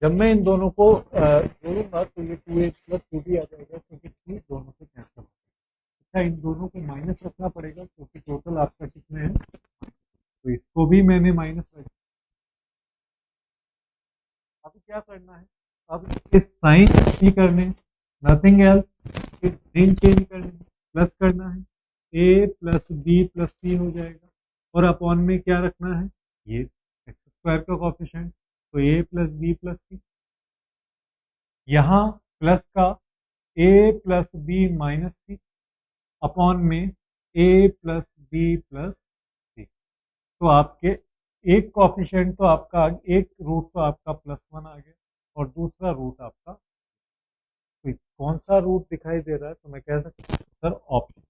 जब मैं इन दोनों को जोड़ूंगा तो ये 2a प्लस 2b आ जाएगा, क्योंकि 2 दोनों से कैंसिल। अच्छा, इन दोनों को माइनस रखना पड़ेगा क्योंकि टोटल आपका कितने हैं, तो इसको भी मैंने माइनस रख। अब क्या करना है, अब इस साइन ही करने, नथिंग एल्स, साइन चेंज करने, प्लस करना है, a प्लस बी प्लस सी हो जाएगा, और अपॉन में क्या रखना है, ये x² का कोफिशिएंट, तो a plus b plus c, यहाँ प्लस का a plus b minus c upon में a plus b plus c. तो आपके एक कोफिशिएंट तो आपका, एक रूट तो आपका +1 आ गया और दूसरा रूट आपका, तो कौन सा रूट दिखाई दे रहा है, तो मैं कह सकता हूँ सर ऑप्शन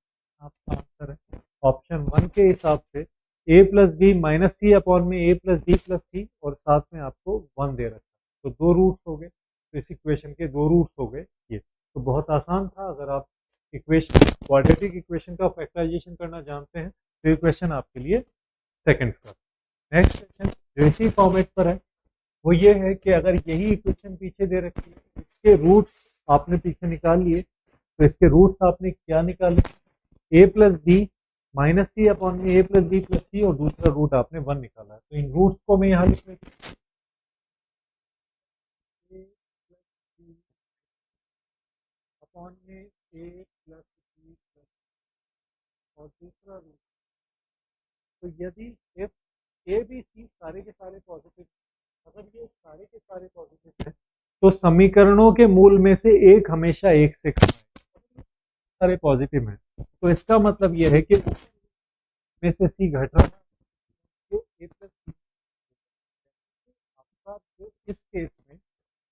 आपका आंसर है। ऑप्शन 1 के हिसाब से a plus b minus c upon में a plus b plus c और साथ में आपको 1 दे रखा है, तो दो रूट्स हो गए, तो इस इक्वेशन के दो रूट्स हो गए ये। तो बहुत आसान था, अगर आप इक्वेशन क्वाड्रेटिक इक्वेशन का फैक्टराइजेशन करना जानते हैं तो ये क्वेश्चन आपके लिए सेकंड्स का। नेक्स्ट क्वेश्चन जो इसी फॉर्मेट पर है वो ये है कि अगर यही इक्वेशन पीछे दे रखी है, इसके रूट्स आपने पीछे निकाल लिए, तो इसके रूट्स आपने क्या निकाले, a plus b minus c upon में a plus b plus c, और दूसरा रूट आपने 1 निकाला है। तो इन रूट्स को मैं यहाँ लिख लेता हूँ, a प्लस बी अपॉन में a प्लस बी प्लस, और दूसरा रूट, तो यदि if a बी सी सारे के सारे पॉजिटिव, अगर ये सारे के सारे पॉजिटिव है तो समीकरणों के मूल में से एक हमेशा एक से कम है, सारे पॉजिटिव हैं, तो इसका मतलब यह है कि में से सी घट रहा है, तो a प्लस सी आपका जो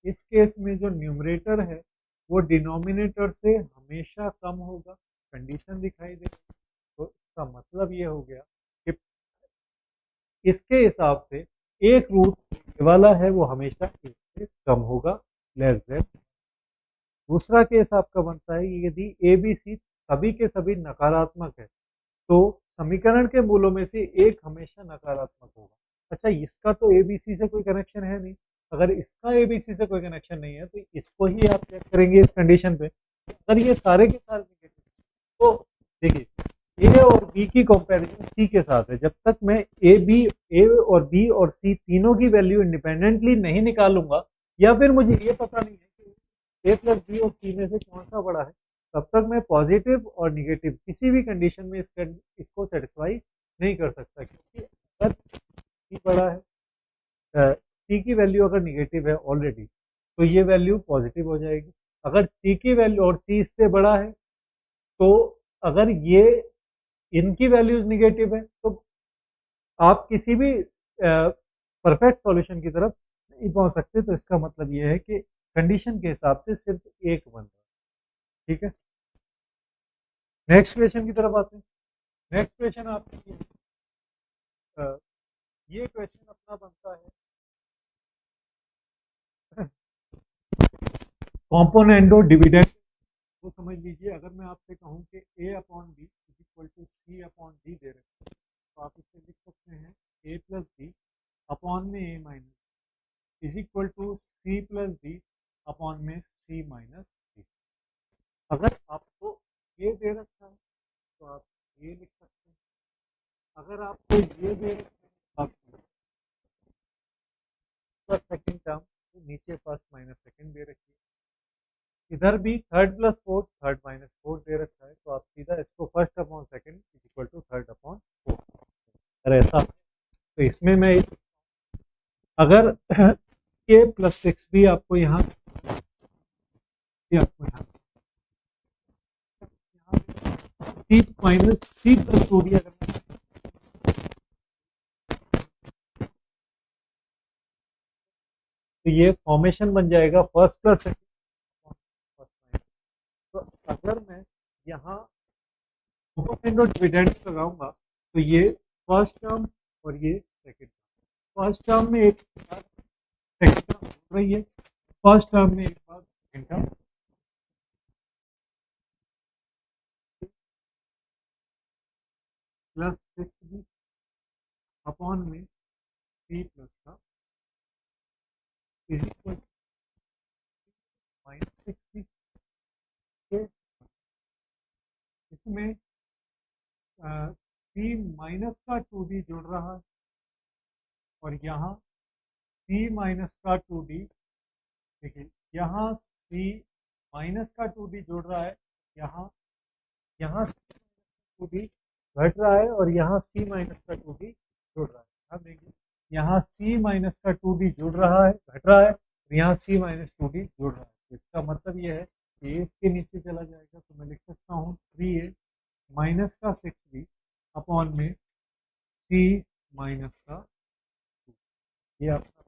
इस केस में जो न्यूमरेटर है वो डिनोमिनेटर से हमेशा कम होगा, कंडीशन दिखाई दे। तो इसका मतलब ये हो गया कि इसके हिसाब से एक रूट वाला है वो हमेशा एक से कम होगा, लेस देन। दूसरा केस आपका बनता है कि यदि ए बी सी सभी के सभी नकारात्मक है तो समीकरण के मूलों में से एक हमेशा नकारात्मक होगा। अच्छा, इसका तो ए बी सी से कोई कनेक्शन है नहीं, अगर इसका ए बी सी से कोई कनेक्शन नहीं है तो इसको ही आप चेक करेंगे इस कंडीशन पे, अगर ये सारे के सारे नेगेटिव, तो देखिए ए और बी की कंपैरिजन सी के साथ है, जब तक मैं ए और बी और सी तीनों की वैल्यू इंडिपेंडेंटली नहीं निकालूंगा, या फिर मुझे ये पता नहीं है कि ए प्लस बी और सी में से कौन सा बड़ा है, तब तक मैं पॉजिटिव और निगेटिव किसी भी कंडीशन में इसको सेटिस्फाई नहीं कर सकता, क्योंकि अगर सी बड़ा है, सी की वैल्यू अगर निगेटिव है ऑलरेडी तो ये वैल्यू पॉजिटिव हो जाएगी। अगर सी की वैल्यू और सी इससे बड़ा है तो अगर ये इनकी वैल्यूज निगेटिव है तो आप किसी भी परफेक्ट सॉल्यूशन की तरफ नहीं पहुंच सकते। तो इसका मतलब ये है कि कंडीशन के हिसाब से सिर्फ एक बन रहा है। ठीक है, नेक्स्ट क्वेश्चन की तरफ आते हैं। नेक्स्ट क्वेश्चन आपके ये क्वेश्चन अपना बनता है कॉम्पोनेंट और डिविडेंड। वो समझ लीजिए, अगर मैं आपसे कहूं कि a upon b is equal to c upon d दे रहे हैं तो आप इसे लिख सकते हैं ए प्लस बी अपॉन में a minus is equal to c plus d upon में सी माइनस डी। अगर आपको ये दे रखा है तो आप ये लिख सकते हैं। अगर आपको ये दे रखा है तो आप फर्स्ट सेकंड टर्म तो नीचे फर्स्ट माइनस सेकंड दे रखी है। इधर भी third plus fourth third minus fourth दे रखा है तो आप सीधा इसको first upon second is equal to third upon fourth. अगर ऐसा तो इसमें मैं अगर ए प्लस सिक्स भी आपको यहाँ c minus C plus two भी अगर तो ये फॉर्मेशन बन जाएगा फर्स्ट प्लस सेकंड। तो अगर मैं यहाँ डिविडेंड लगाऊंगा तो ये फर्स्ट टर्म और ये सेकंड टर्म, फर्स्ट टर्म में एक सेकंड टर्म हो रही है, फर्स्ट टर्म में एक बार second term plus six b upon में सी प्लस का is equal minus six b. इसमें सी माइनस का टू डी जुड़ रहा है और यहाँ सी माइनस का टू डी, देखिए यहाँ सी माइनस का टू डी जुड़ रहा है, यहाँ यहाँ टू डी घट रहा है और यहाँ सी माइनस का टू डी जुड़ रहा है। ध्यान देंगे, यहाँ सी माइनस का टू डी जुड़ रहा है घट रहा है और यहाँ सी माइनस टू डी जुड़ रहा है। तो इसका मतलब ये है कि इसके नीचे चला जाएगा तो मैं लिख सकता हूँ थ्री ए माइनस का सिक्स बी अपॉन में सी माइनस का टू। ये आपका,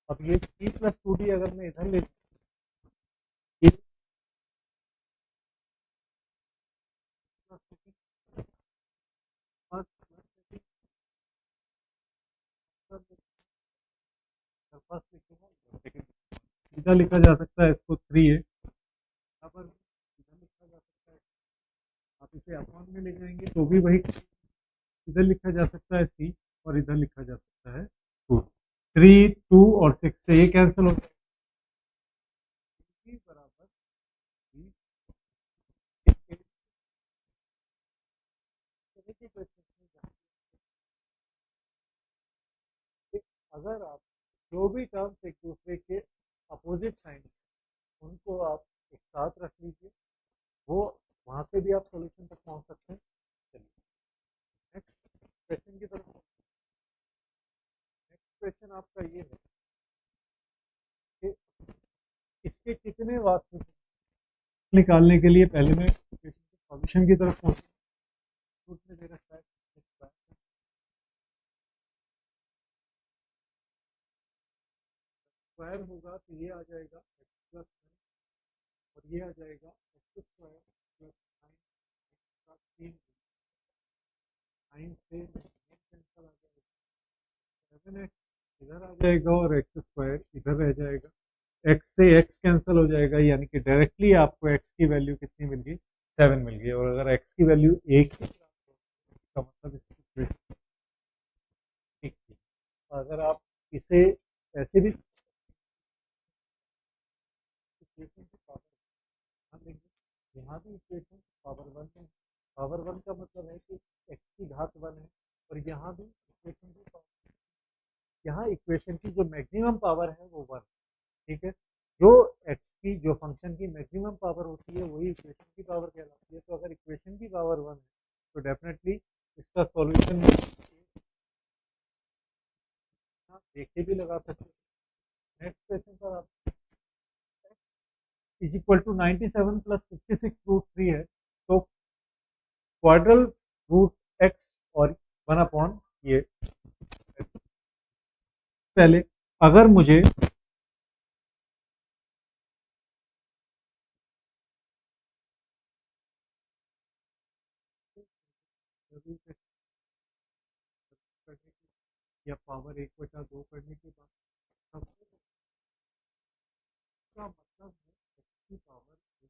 अब ये सी प्लस टू डी अगर मैं इधर ले सीधा लिखा जा सकता है इसको थ्री है, यहाँ पर इधर लिखा जा सकता है, आप इसे अपॉन में ले जाएंगे तो भी वही, इधर लिखा जा सकता है सी और इधर लिखा जा सकता है टू। थ्री टू और सिक्स से ये कैंसिल हो जाएगा बराबर थ्री। अगर आप जो भी टर्म्स एक दूसरे के अपोजिट साइन उनको आप एक साथ रख लीजिए, वो वहां से भी आप सॉल्यूशन तक पहुंच सकते हैं। चलिए नेक्स्ट क्वेश्चन की तरफ। नेक्स्ट क्वेश्चन आपका ये है कि इसके कितने वास्तविक निकालने के लिए पहले मैं क्वेश्चन के सॉल्यूशन की तरफ पहुंचूं। में दे रखा है स्क्वायर होगा तो ये आ जाएगा एक्स प्लस और ये आ जाएगा एक्स स्क्वायर प्लस नाइन का तीन नाइन से कैंसिल आ जाएगा, सेवन एक्स इधर आ जाएगा और एक्स स्क्वायर इधर रह जाएगा, एक्स से एक्स कैंसिल हो जाएगा यानी कि डायरेक्टली आपको एक्स की वैल्यू कितनी मिल गई, सेवन मिल गई। और अगर एक्स की वैल्यू एक ही का मतलब इसकी एक थी। अगर आप इसे ऐसे भी इक्वेशन की पावर ध्यान देंगे, यहाँ भी इक्वेशन पावर वन है, पावर वन का मतलब है कि एक्स की घात वन है और यहाँ भी इक्वेशन की पावर, यहाँ इक्वेशन की जो मैक्सिमम पावर है वो वन। ठीक है, जो एक्स की जो फंक्शन की मैक्सिमम पावर होती है वही इक्वेशन की पावर कहलाती है। तो अगर इक्वेशन की पावर वन है तो डेफिनेटली इसका सॉल्यूशन यहाँ देख के भी लगा सकते हो। नेक्स्ट क्वेश्चन पर आप is equal to 97 plus 56 root 3 है, तो क्वाड्रल रूट एक्स और 1 अपॉन ये। पहले अगर मुझे रूट एक्स करने की या पावर 1/2 करने के बाद सबसे का मतलब है एक्स की पावर 1/4।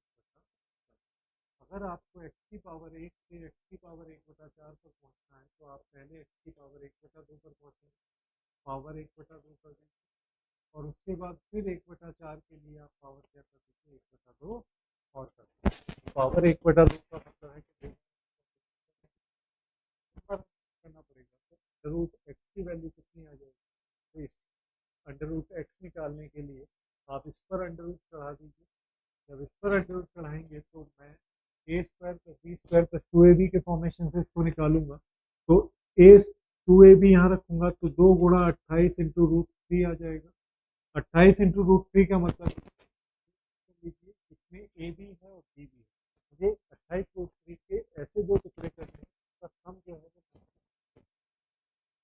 अगर आपको एक्स की पावर 1 से एक्स की पावर 1/4 पर पहुंचना है तो आप पहले एक्स की पावर 1/2 पर पहुंचेंगे, पावर 1/2 कर देंगे, और उसके बाद फिर 1/4 के लिए आप पावर क्या कर देंगे, 1/2 और कर देंगे। पावर 1/2 का मतलब है कि करना पड़ेगा, तो रूट एक्स की वैल्यू कितनी आ जाएगी। तो इस अंडर रूट एक्स निकालने के लिए आप इस पर अंडर रूट चढ़ा दीजिए। जब इस पर अंडर रूट चढ़ाएंगे तो मैं a square plus b square plus 2ab के फॉर्मेशन से इसको निकालूंगा। तो ए 2ab यहाँ रखूंगा तो 2 × 28 इंटू रूट 3 आ जाएगा। 28 इंटू रूट 3 का मतलब लीजिए इसमें ए भी है और बी भी है। मुझे 28 रूट 3 के ऐसे दो टुकड़े करने हैं, इसका सम जो है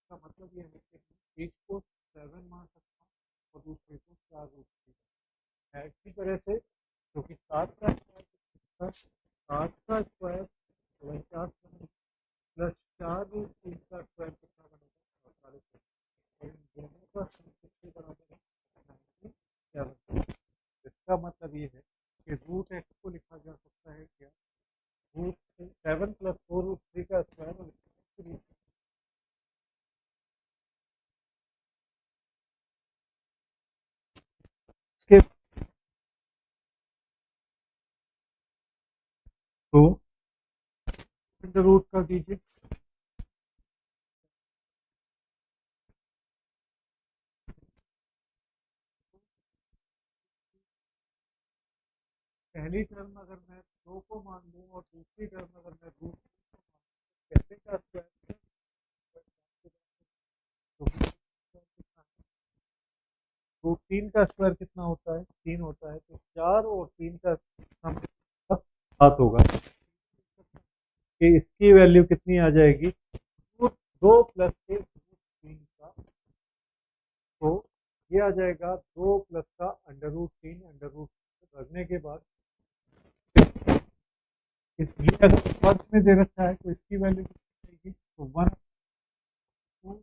इसका मतलब ये है कि एक को 7 मान सकता हूँ और दूसरे को 4 रूट 3। इसी तरह से क्योंकि 7 का स्क्वायर 49 प्लस 4 रूट 3 का स्क्वायर कितना बनेगा, 48। और इन दोनों का सम किसके बराबर है, 97। इसका मतलब ये है कि रूट एक्स को लिखा जा सकता है क्या, रूट 7 प्लस 4 रूट 3 का स्क्वायर और इसके तो अंडर रूट कर दीजिए। पहली टर्म अगर मैं 2 को मान लूँ और दूसरी टर्म अगर मैं रूट पहले का स्क्वायर तो रूट 3 का स्क्वायर कितना होता है, 3 होता है, तो 4 और 3 का सम 7 होगा कि इसकी वैल्यू कितनी आ जाएगी, रूट 2 प्लस 1 रूट 3 का, तो ये आ जाएगा 2 प्लस का अंडर रूट 3, अंडर रूट भरने के बाद इस ये अगर फर्स्ट में दे रखा है तो इसकी वैल्यू कितनी आएगी, तो 1 2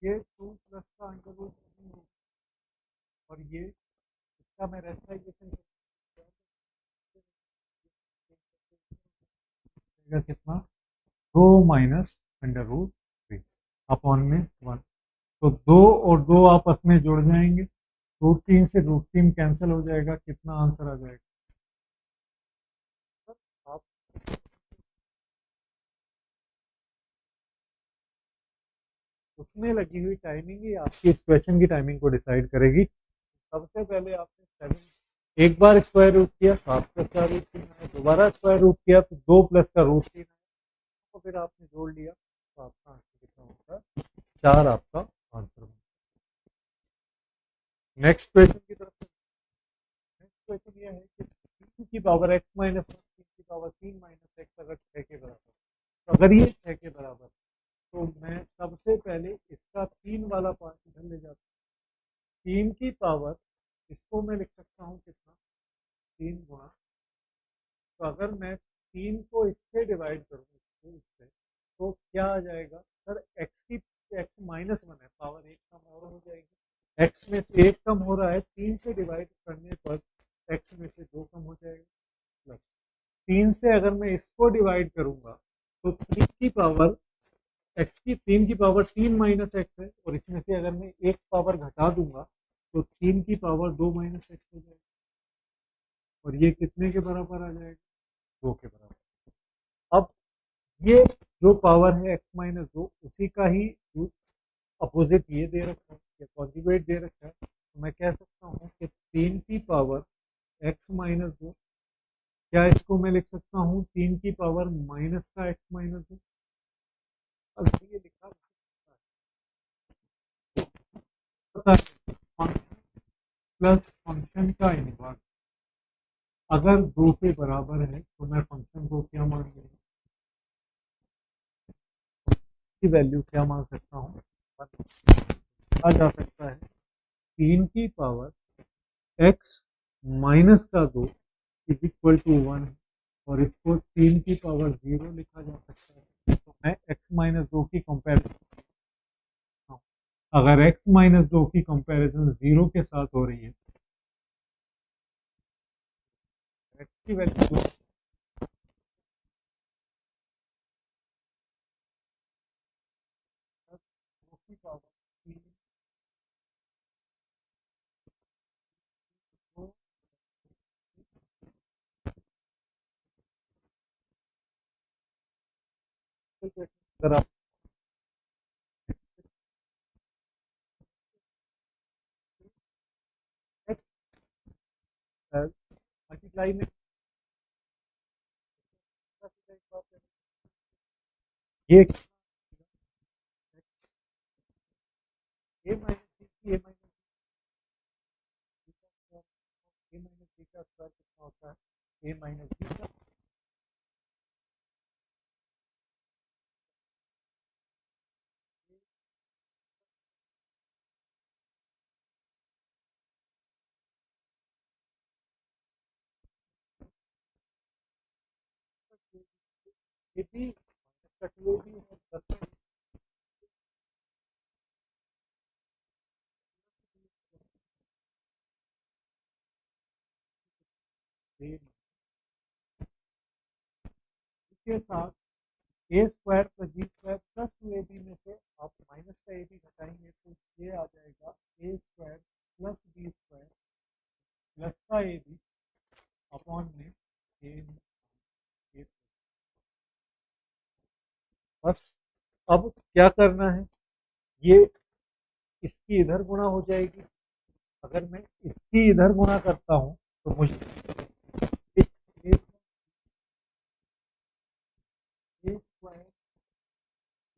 ये 2 प्लस का अंडर रूट 3 और ये इसका मैं रेक्टिफिकेशन कितना, 2 माइनस अंडर रूट 3 अपॉन में 1। तो 2 और 2 आपस में जुड़ जाएंगे, रूट 3 से रूट 3 कैंसिल हो जाएगा, कितना आंसर आ जाएगा। आप उसमें लगी हुई टाइमिंग ही आपकी इस क्वेश्चन की टाइमिंग को डिसाइड करेगी। सबसे पहले आपने 7 एक बार स्क्वायर रूट किया, 7 प्लस का रूट 3 है, दोबारा स्क्वायर रूट किया तो 2 प्लस का रूट 3 है, तो फिर आपने जोड़ लिया तो आपका आंसर कितना होगा, 4 आपका आंसर होगा। नेक्स्ट क्वेश्चन की तरफ, नेक्स्ट क्वेश्चन ये है कि 3 की पावर x माइनस 1, 3 की पावर 3 माइनस एक्स अगर 6 के बराबर, तो अगर ये 6 के बराबर तो मैं सबसे पहले इसका 3 वाला पार्ट इधर ले जाता हूँ। 3 की पावर इसको मैं लिख सकता हूँ कितना, 3 गुणा, तो अगर मैं 3 को इससे डिवाइड करूँ, इससे तो क्या आ जाएगा सर, एक्स की एक्स माइनस 1 है, पावर 1 कम और हो जाएगी, एक्स में से 1 कम हो रहा है, 3 से डिवाइड करने पर एक्स में से 2 कम हो जाएगा, प्लस 3 से अगर मैं इसको डिवाइड करूंगा तो 3 की पावर एक्स की 3 की पावर 3 माइनस एक्स है, और इसमें से अगर मैं एक पावर घटा दूंगा तो 3 की पावर 2 माइनस एक्स हो जाएगी, और ये कितने के बराबर आ जाएगा, 2 के बराबर। अब ये जो पावर है x माइनस 2 उसी का ही अपोजिट ये दे रखा है या कॉन्जुगेट दे रखा है, तो मैं कह सकता हूँ कि 3 की पावर x माइनस 2 क्या इसको मैं लिख सकता हूँ 3 की पावर माइनस का एक्स माइनस 2? अगर ये लिखा पता है फंक्शन प्लस फंक्शन का इनवर्स अगर 2 के बराबर है तो मैं फंक्शन को क्या मान लूँगा की वैल्यू क्या मान सकता हूँ आ जा सकता है 3 की पावर एक्स माइनस का 2 इज इक्वल टू 1 और इसको 3 की पावर 0 लिखा जा सकता है। तो मैं x माइनस 2 की कंपेरिजन, अगर x माइनस 2 की कंपेरिजन 0 के साथ हो रही है x की वैल्यू की पावर 3 को अगर आप x मल्टीप्लाई में ये x a माइनस b की a minus a minus b का स्क्वायर कितना होता है a माइनस b का ये भी माइनस का 2 भी है प्लस का a के साथ a square plus b square plus 2ab में से आप माइनस का ए भी घटाएंगे तो ये आ जाएगा a square plus b square plus का ए बी अपॉन में ए बस अब क्या करना है ये इसकी इधर गुणा हो जाएगी अगर मैं इसकी इधर गुणा करता हूँ तो मुझे a square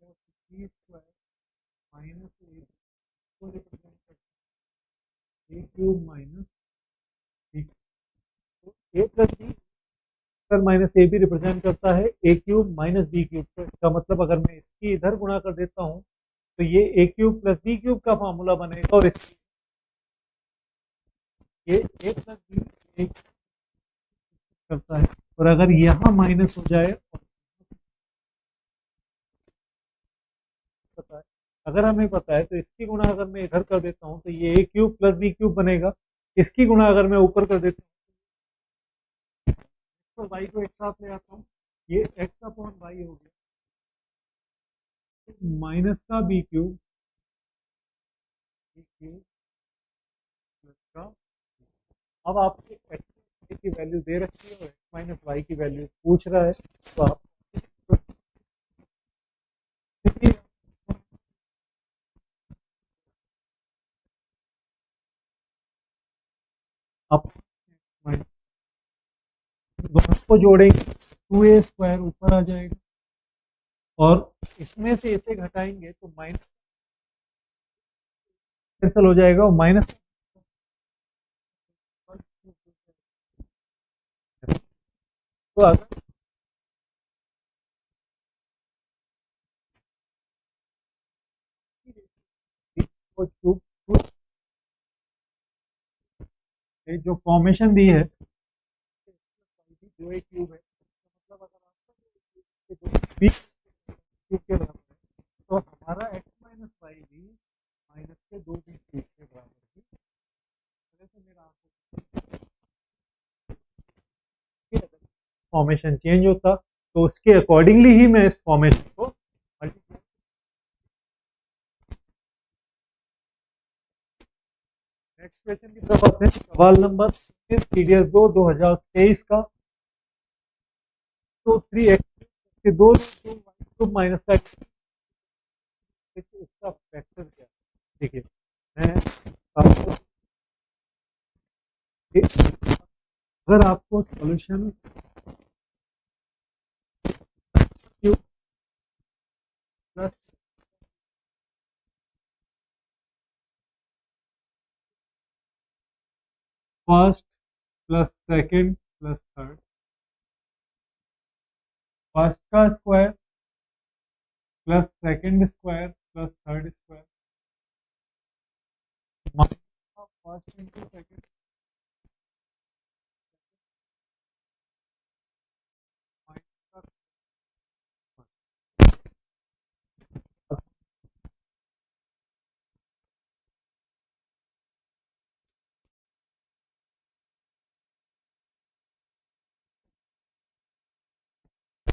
plus b square minus a को रिप्रेजेंट करता है ए क्यूब माइनस बी तो a plus b square minus a b represent करता है a cube minus b cube तो इसका मतलब अगर मैं इसकी इधर गुणा कर देता हूँ तो ये ए क्यूब प्लस बी क्यूब का फॉर्मूला बनेगा और इसकी ये ए प्लस बी करता है और अगर यहाँ माइनस हो जाए और पता है अगर हमें पता है तो इसकी गुणा अगर मैं इधर कर देता हूँ तो ये ए क्यूब प्लस बी क्यूब बनेगा इसकी गुणा अगर मैं ऊपर कर देता हूँ तो वाई को एक साथ ले आता हूँ ये एक्स अपॉन वाई हो गया माइनस का बी क्यूब प्लस का अब आपको एक्स की वैल्यू दे रखी है और एक्स माइनस वाई की वैल्यू पूछ रहा है तो आप दोनों को जोड़ेंगे 2a स्क्वायर ऊपर आ जाएगा और इसमें से इसे घटाएंगे तो माइनस कैंसिल हो जाएगा और माइनस तो अगर जो फॉर्मेशन दी है जो एक क्यूब है मतलब अगर आपका बी क्यूब के बराबर है तो हमारा एक्स माइनस वाई भी माइनस के 2b क्यूब के बराबर है से मेरा फॉर्मेशन चेंज होता तो उसके अकॉर्डिंगली ही मैं इस फॉर्मेशन को मल्टीप्लाई नेक्स्ट क्वेश्चन की तरफ आते हैं सवाल नंबर पीडीएफ 2023 का तो 3x के दो क्यूब माइनस का इसका फैक्टर क्या है देखिए मैं आपको अगर आपको solution q plus first plus second plus third, first का square plus second square plus third square minus का फर्स्ट इंटू सेकंड माइनस का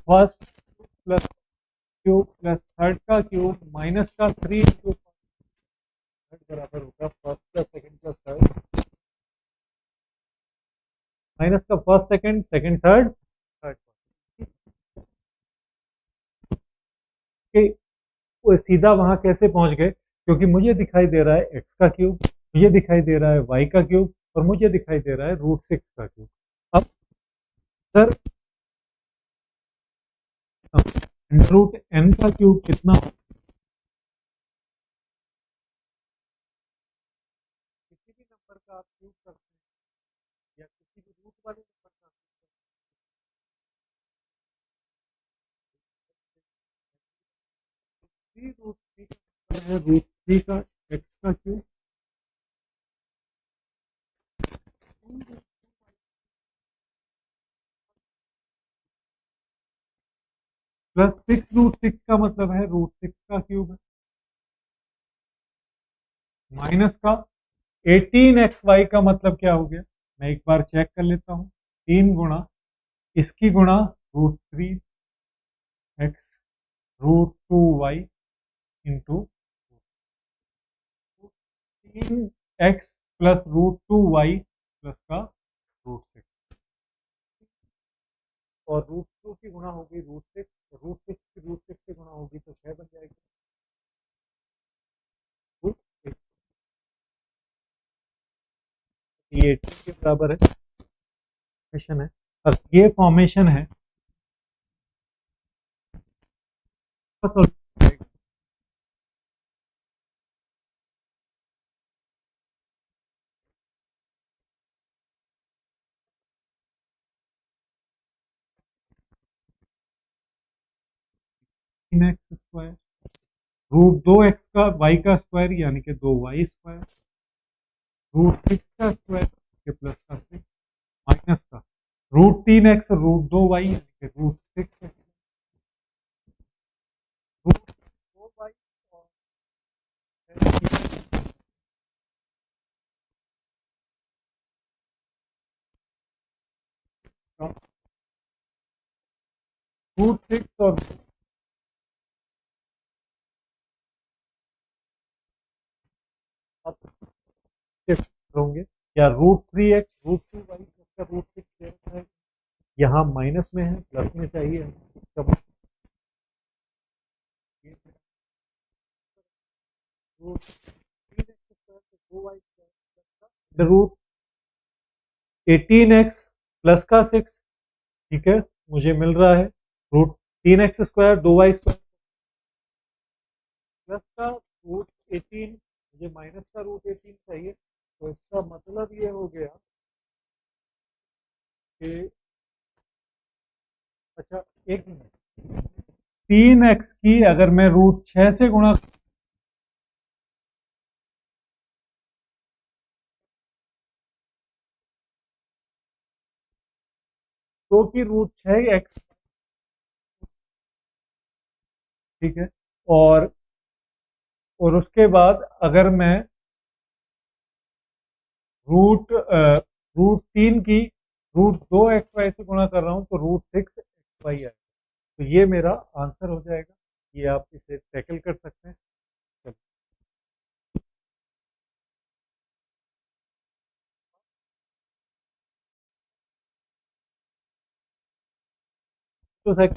first plus cube plus third का क्यूब माइनस का 3 इंटू थर्ड बराबर होगा first plus second plus third minus का first second second third third के वो सीधा वहां कैसे पहुंच गए, क्योंकि मुझे दिखाई दे रहा है एक्स का क्यूब, मुझे दिखाई दे रहा है वाई का क्यूब और मुझे दिखाई दे रहा है √6 का क्यूब। अब सर √n का क्यूब कितना, किसी भी नंबर का आप क्यूब करते हैं या किसी भी रूट वाले नंबर का √3 का एक्स का क्यूब प्लस 6 √6 का मतलब है √6 का क्यूब है माइनस का 18xy का मतलब क्या हो गया, मैं एक बार चेक कर लेता हूँ। 3 गुणा इसकी गुणा √3x √2y into 3x plus √2y plus का √6 और √2 की गुणा होगी √6, √6 की √6 से गुणा होगी तो 6 बन जाएगी √6। ये 18 के बराबर है, फॉर्मेशन है। अब ये फॉर्मेशन है बस, तीन एक्स स्क्वायर √2x का वाई का स्क्वायर यानी कि 2y स्क्वायर √6 का स्क्वायर के प्लस का 6 माइनस का √3x √2y यानी कि √6 √2y और √6 और होंगे या √3x √2y इसका √6 है, यहाँ माइनस में है प्लस में चाहिए तब रूट 18x प्लस का 6, ठीक है मुझे मिल रहा है √3x² 2y² प्लस का √18, मुझे माइनस का √18 चाहिए, तो इसका मतलब ये हो गया कि अच्छा एक मिनट, 3x की अगर मैं √6 से गुणा तो की √6x, ठीक है, और उसके बाद अगर मैं √3 की √2xy से गुणा कर रहा हूँ तो √6xy है, तो ये मेरा आंसर हो जाएगा। ये आप इसे टैकल कर सकते हैं। तो sir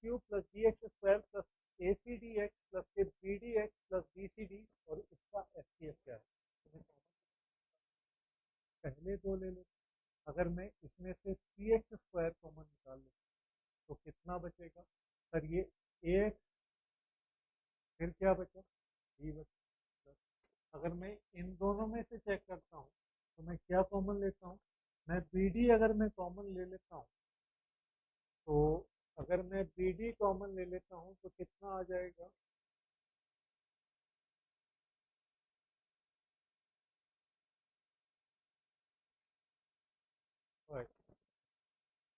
cube plus b x square plus a c d x plus फिर b d x plus b c d और इसका एफ सी एफ क्या है। तो मैं पहले दो ले लेता हूँ। अगर मैं इसमें से सी एक्स स्क्वायर कॉमन निकाल लूँ तो कितना बचेगा सर, ये ए एक्स फिर क्या बचा बी बचा। अगर मैं इन दोनों में से चेक करता हूँ तो मैं क्या कॉमन लेता हूँ, मैं बी डी अगर मैं कॉमन ले लेता हूँ तो अगर मैं बी डी कॉमन ले लेता हूँ तो कितना आ जाएगा, right।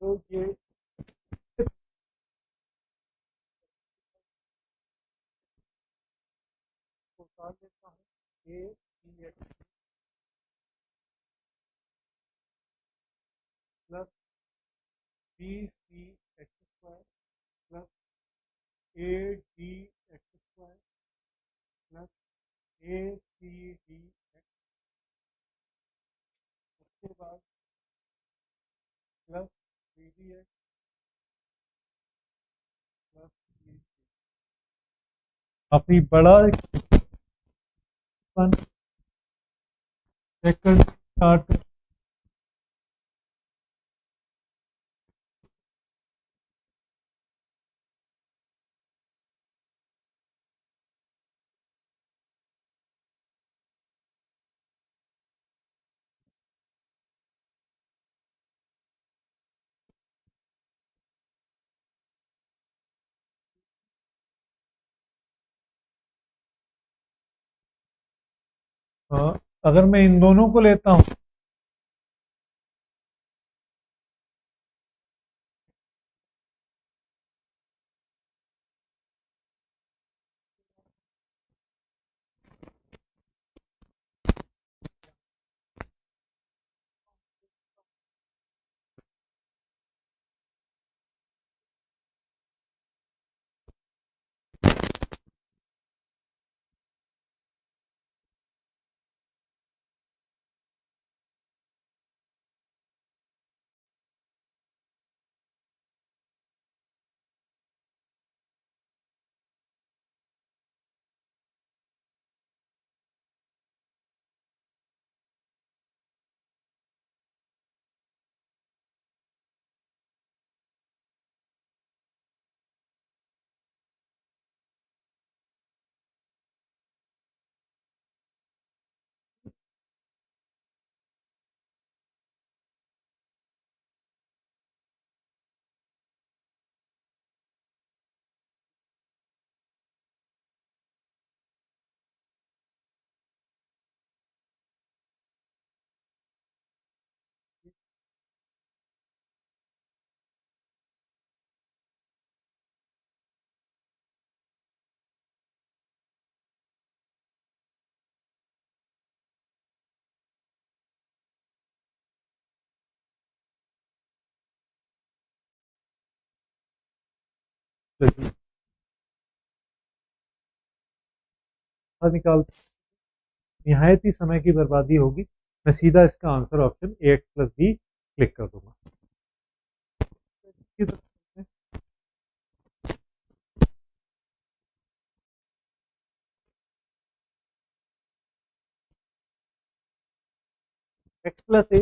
तो ये निकाल लेता हूँ a c x plus b c x square plus a d x square plus a c d x, उसके बाद plus b d x plus b c. काफी बड़ा वन चेक कर स्टार्ट। अगर मैं इन दोनों को लेता हूँ निकाल, निहायत ही समय की बर्बादी होगी। मैं सीधा इसका answer option a x plus b click कर दूंगा। X plus a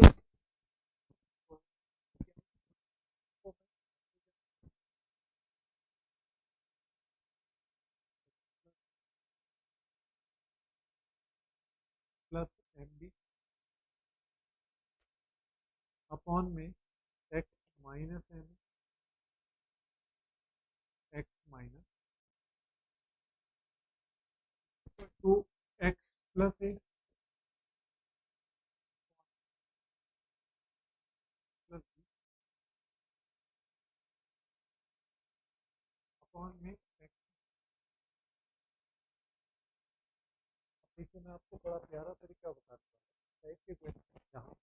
plus m b upon में x minus m x minus two x plus a plus b upon में एक्स। देखिए मैं आपको बड़ा प्यारा तरीका बताता हूँ। जहाँ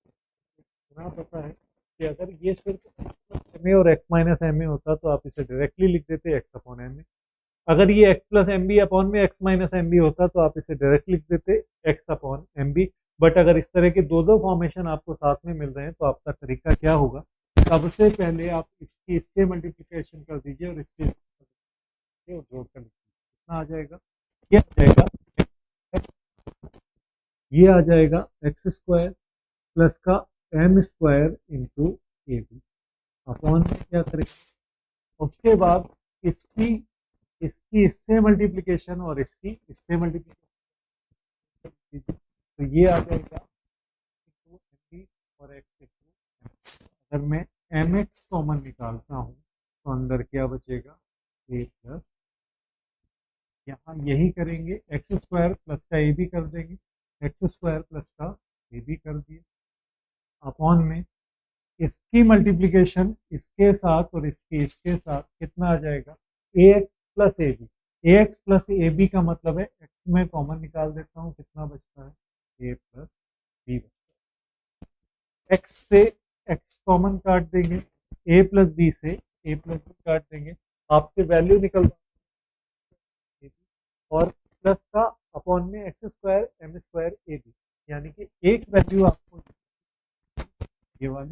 इतना पता है कि अगर ये सिर्फ एम ए और एक्स माइनस एम ए होता तो आप इसे डायरेक्टली लिख देते एक्स अपॉन एम ए। अगर ये x plus m b upon में एक्स माइनस एम बी होता तो आप इसे डायरेक्ट लिख देते x upon m b. But अगर इस तरह के दो दो फॉर्मेशन आपको साथ में मिल रहे हैं तो आपका तरीका क्या होगा, सबसे पहले आप इसकी इससे मल्टीप्लिकेशन कर दीजिए और इससे ये जोड़ कर लिखिए कितना आ जाएगा, ये आ जाएगा ये आ जाएगा एक्स स्क्वायर प्लस का m square into a b upon में क्या करेंगे, उसके बाद इसकी इसकी इससे मल्टीप्लिकेशन और इसकी इससे मल्टीप्लिकेशन, तो ये आ जाएगा इंटू एम बी और एक्स इंटू, अगर मैं एम एक्स कॉमन निकालता हूँ तो अंदर क्या बचेगा, ए प्लस, यहाँ यही करेंगे एक्स स्क्वायर प्लस का ए बी कर देंगे, एक्स स्क्वायर प्लस का ए बी कर दिए अपॉन में इसकी मल्टीप्लिकेशन इसके साथ और इसकी इसके साथ कितना आ जाएगा, a x plus a b, a x plus a b का मतलब है एक्स में कॉमन निकाल देता हूँ कितना बचता है, ए प्लस बी बचता है, एक्स से एक्स कॉमन काट देंगे, ए प्लस बी से ए प्लस बी काट देंगे, आपसे वैल्यू निकल और प्लस का अपॉन में x square m square a b, यानी कि एक वैल्यू आपको ये और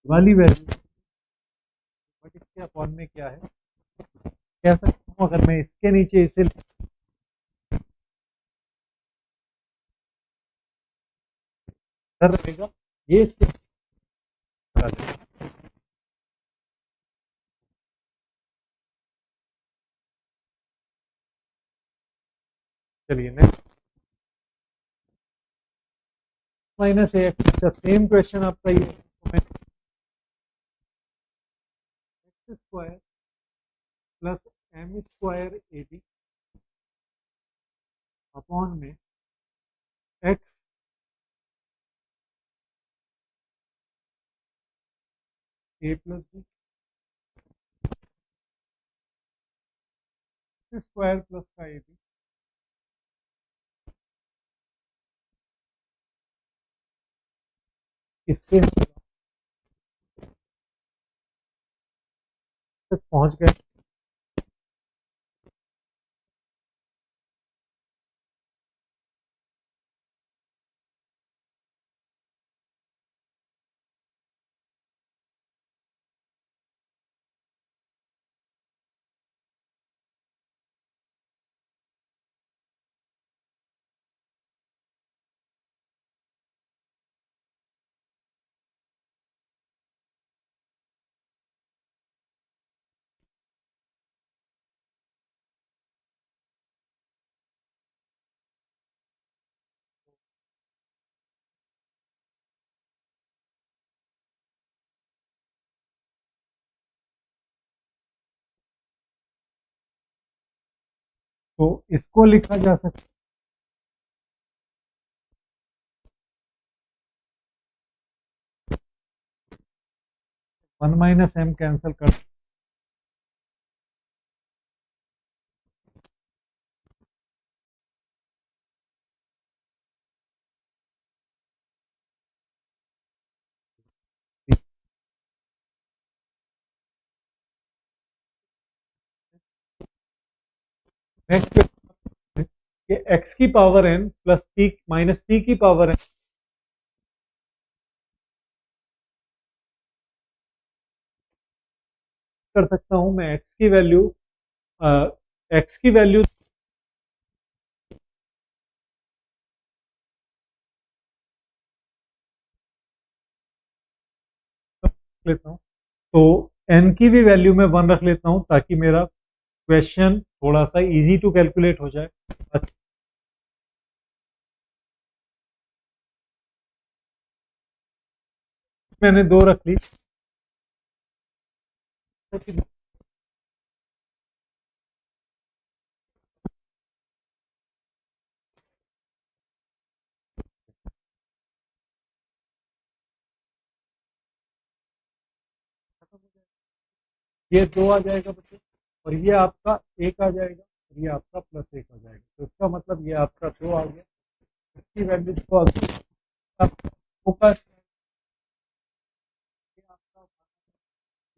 वाली वैल्यू बट इसके अपॉन में क्या है, कह सकता हूँ अगर मैं इसके नीचे इसे कर रहेगा ये चलिए नेक्स्ट माइनस ए एक्स, अच्छा सेम क्वेश्चन आपका ये, x square plus m square a b upon में x a plus b, x square plus का ए बी, इससे हम तक पहुंच गए, तो इसको लिखा जा सकता है 1 - m कैंसिल कर, नेक्स्ट ये एक्स की power n plus p minus p की पावर एन कर सकता हूं मैं, एक्स की वैल्यू लेता हूँ, तो एन की भी वैल्यू में 1 रख लेता हूँ ताकि मेरा क्वेश्चन थोड़ा सा इजी टू कैलकुलेट हो जाए। मैंने 2 रख ली, ये 2 आ जाएगा बच्चों और ये आपका 1 आ जाएगा और ये आपका प्लस 1 आ जाएगा, तो इसका मतलब ये आपका 2 आ गया, इसकी वैल्यू 2 आ गई, फोकस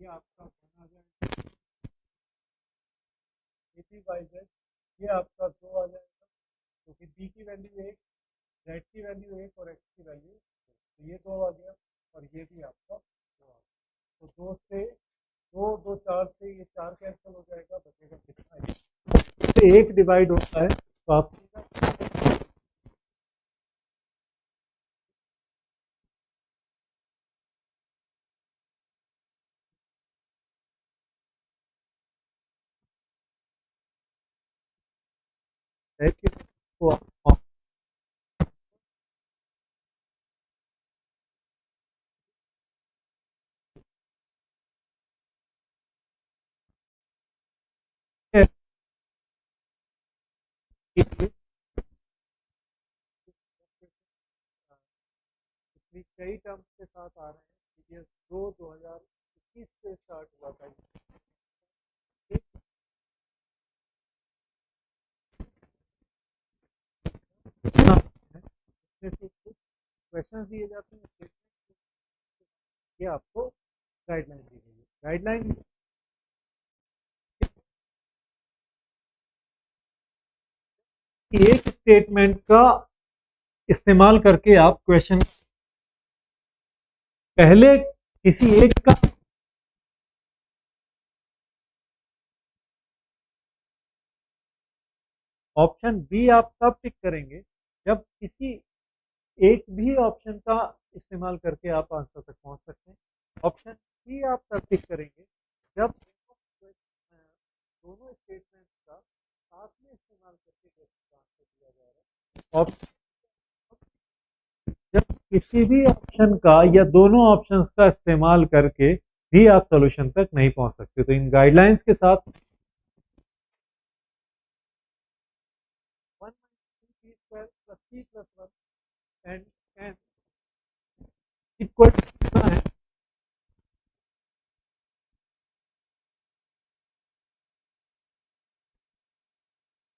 ये आपका 1 आ जाएगा, ए पी बाई जेड ये आपका 2 आ जाएगा, क्योंकि बी की वैल्यू 1, जेड की वैल्यू 1 और एक्स की वैल्यू 2, तो ये 2 आ गया और ये भी आपका 2 आ गया, तो 2 से दो दो चार से ये चार कैंसिल हो जाएगा, बचेगा कितना, से एक डिवाइड होता है तो आप है कि तो आप पिछली कई टर्म्स के साथ आ रहे हैं। सीरियस 2021 से स्टार्ट हुआ था जितना है, इसमें से कुछ क्वेश्चन दिए जाते हैं, स्टेटमेंट, ये आपको गाइडलाइन दी गई है। गाइडलाइन एक स्टेटमेंट का इस्तेमाल करके आप क्वेश्चन पहले किसी एक का ऑप्शन बी आप तब टिक करेंगे जब किसी एक भी ऑप्शन का इस्तेमाल करके आप आंसर तक पहुंच सकते हैं। ऑप्शन सी आप तब टिक करेंगे जब दोनों स्टेटमेंट्स का साथ में इस्तेमाल करके क्वेश्चन का आंसर दिया जा रहा है। ऑप्शन जब किसी भी ऑप्शन का या दोनों ऑप्शंस का इस्तेमाल करके भी आप सोल्यूशन तक नहीं पहुंच सकते। तो इन गाइडलाइंस के साथ 1 - 2 + 3 + 1 एंड n इक्वल कितना है,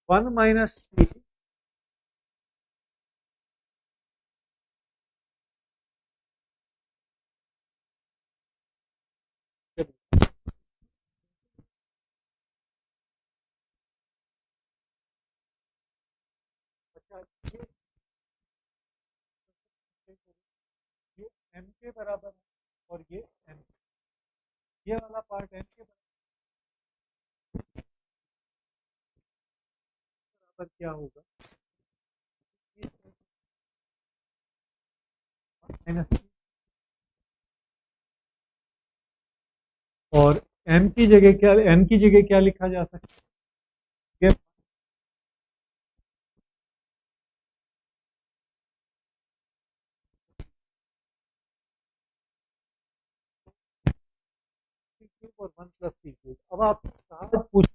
1 - 3 अच्छा ये m के बराबर है और ये m, ये वाला पार्ट m के बराबर क्या होगा, माइनस, और m की जगह क्या, n की जगह क्या लिखा जा सकता है, और 1 + c3। अब आप पूछ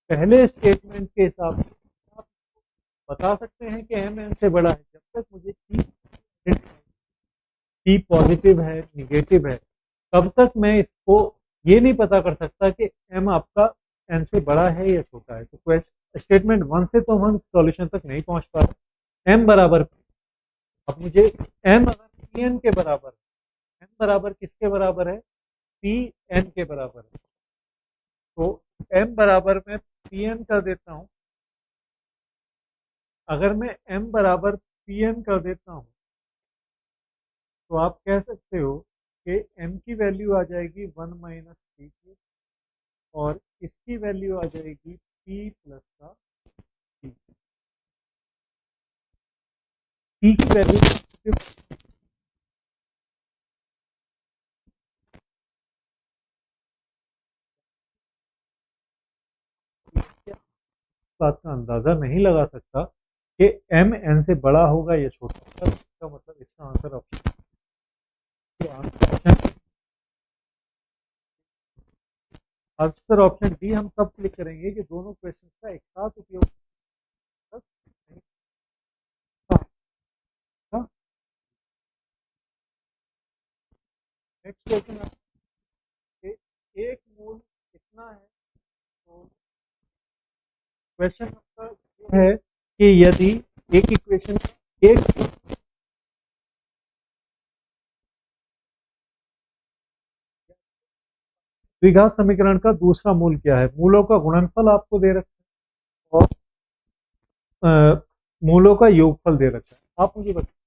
पहले स्टेटमेंट के हिसाब से आप बता सकते हैं कि m n से बड़ा है। जब तक मुझे p पॉजिटिव है निगेटिव है तब तक मैं इसको ये नहीं पता कर सकता कि m आपका n से बड़ा है या छोटा है। तो स्टेटमेंट 1 से तो हम सॉल्यूशन तक नहीं पहुंच पा रहे। m बराबर, अब मुझे m अगर पी एन के बराबर है, m बराबर किसके बराबर है, पी एन के बराबर है, तो m बराबर मैं पी एन कर देता हूं। अगर मैं m बराबर पी एन कर देता हूं तो आप कह सकते हो कि m की वैल्यू आ जाएगी 1 - p और इसकी वैल्यू आ जाएगी p प्लस का p। p की वैल्यू बात का अंदाजा नहीं लगा सकता कि m n से बड़ा होगा या छोटा होगा। इसका मतलब इसका आंसर ऑप्शन, तो आंसर ऑप्शन डी हम तब क्लिक करेंगे कि दोनों क्वेश्चन का एक साथ उपयोग नहीं था। नेक्स्ट क्वेश्चन एक मूल कितना है, तो क्वेश्चन आपका ये है कि यदि एक इक्वेशन एक द्विघात समीकरण का दूसरा मूल क्या है, मूलों का गुणनफल आपको दे रखा है और मूलों का योगफल दे रखा है। आप मुझे बताइए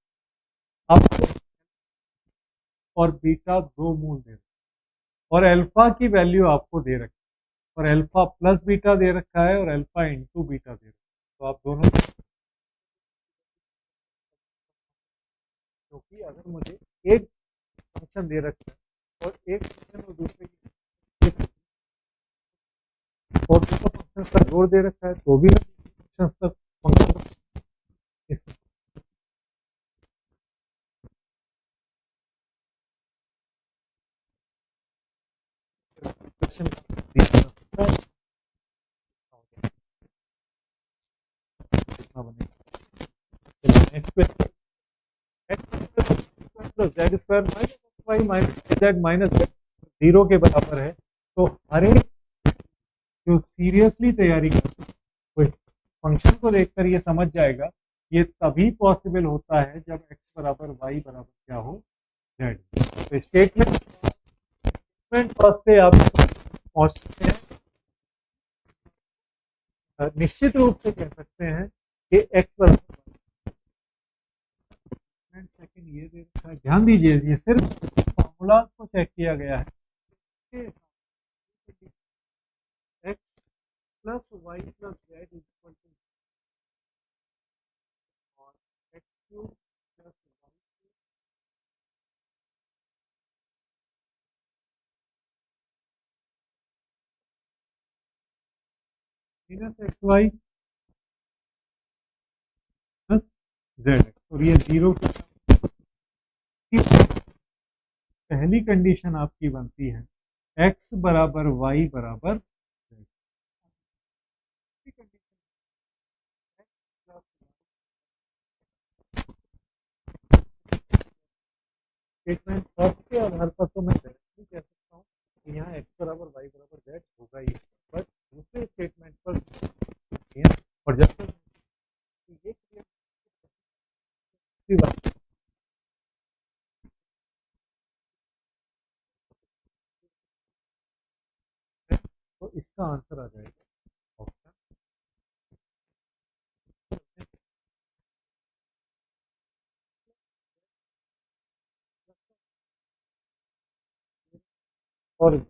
आपको और बीटा दो मूल दे रखा है और अल्फा की वैल्यू आपको दे रखी है और अल्फा प्लस बीटा दे रखा है और अल्फा इंटू बीटा दे रखा है। तो आप दोनों, क्योंकि अगर मुझे एक फंक्शन दे रखा है और एक फंक्शन और दूसरे और दूसरा फंक्शन का जोड़ दे रखा है तो भी फंक्शन तक फंक्शन इस क्वेश्चन कितना बनेगा। Next z square minus Y minus z minus z zero के बराबर है। तो हर एक जो सीरियसली तैयारी करता है कोई फंक्शन को देखकर ये समझ जाएगा ये तभी पॉसिबल होता है जब x बराबर y बराबर क्या हो z। तो स्टेटमेंट फर्स्ट से आप पहुंच सकते हैं, निश्चित रूप से कह सकते हैं कि x बराबर सेकंड ये दे रखा है। ध्यान दीजिए ये सिर्फ फॉर्मूला को चेक किया गया है, x plus Y plus z equal to और x cube plus Y minus x Y plus Z और ये जीरो की पहली कंडीशन आपकी बनती है x बराबर y बराबर z। स्टेटमेंट फर्स्ट के आधार पर तो मैं डायरेक्टली कह सकता हूँ कि यहाँ x बराबर y बराबर z होगा ही, बट दूसरे स्टेटमेंट पर और जब तक ये बात है तो इसका आंसर आ जाएगा ऑप्शन। और z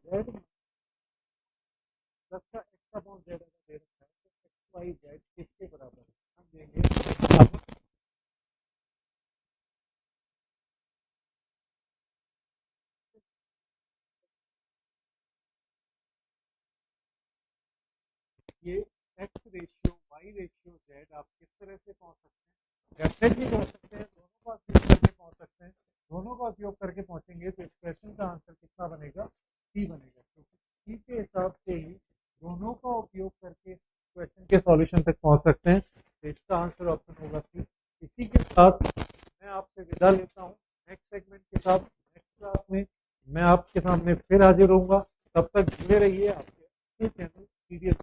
प्लस का x अपॉन z अगर दे रखा है तो x y z किसके बराबर है हम देंगे अब ये x ratio y ratio z आप किस तरह से पहुंच सकते हैं, डेफिनेटली पहुंच सकते हैं, दोनों का उपयोग करके पहुंच सकते हैं। दोनों का उपयोग करके पहुंचेंगे तो इस क्वेश्चन का आंसर कितना बनेगा, सी बनेगा, क्योंकि सी के हिसाब से ही दोनों का उपयोग करके क्वेश्चन के सॉल्यूशन तक पहुंच सकते हैं। तो इसका आंसर ऑप्शन होगा सी। इसी के साथ मैं आपसे विदा लेता हूँ। नेक्स्ट सेगमेंट के साथ नेक्स्ट क्लास में मैं आपके सामने फिर हाजिर होऊंगा। तब तक जुड़े रहिए आपके चैनल सीरियस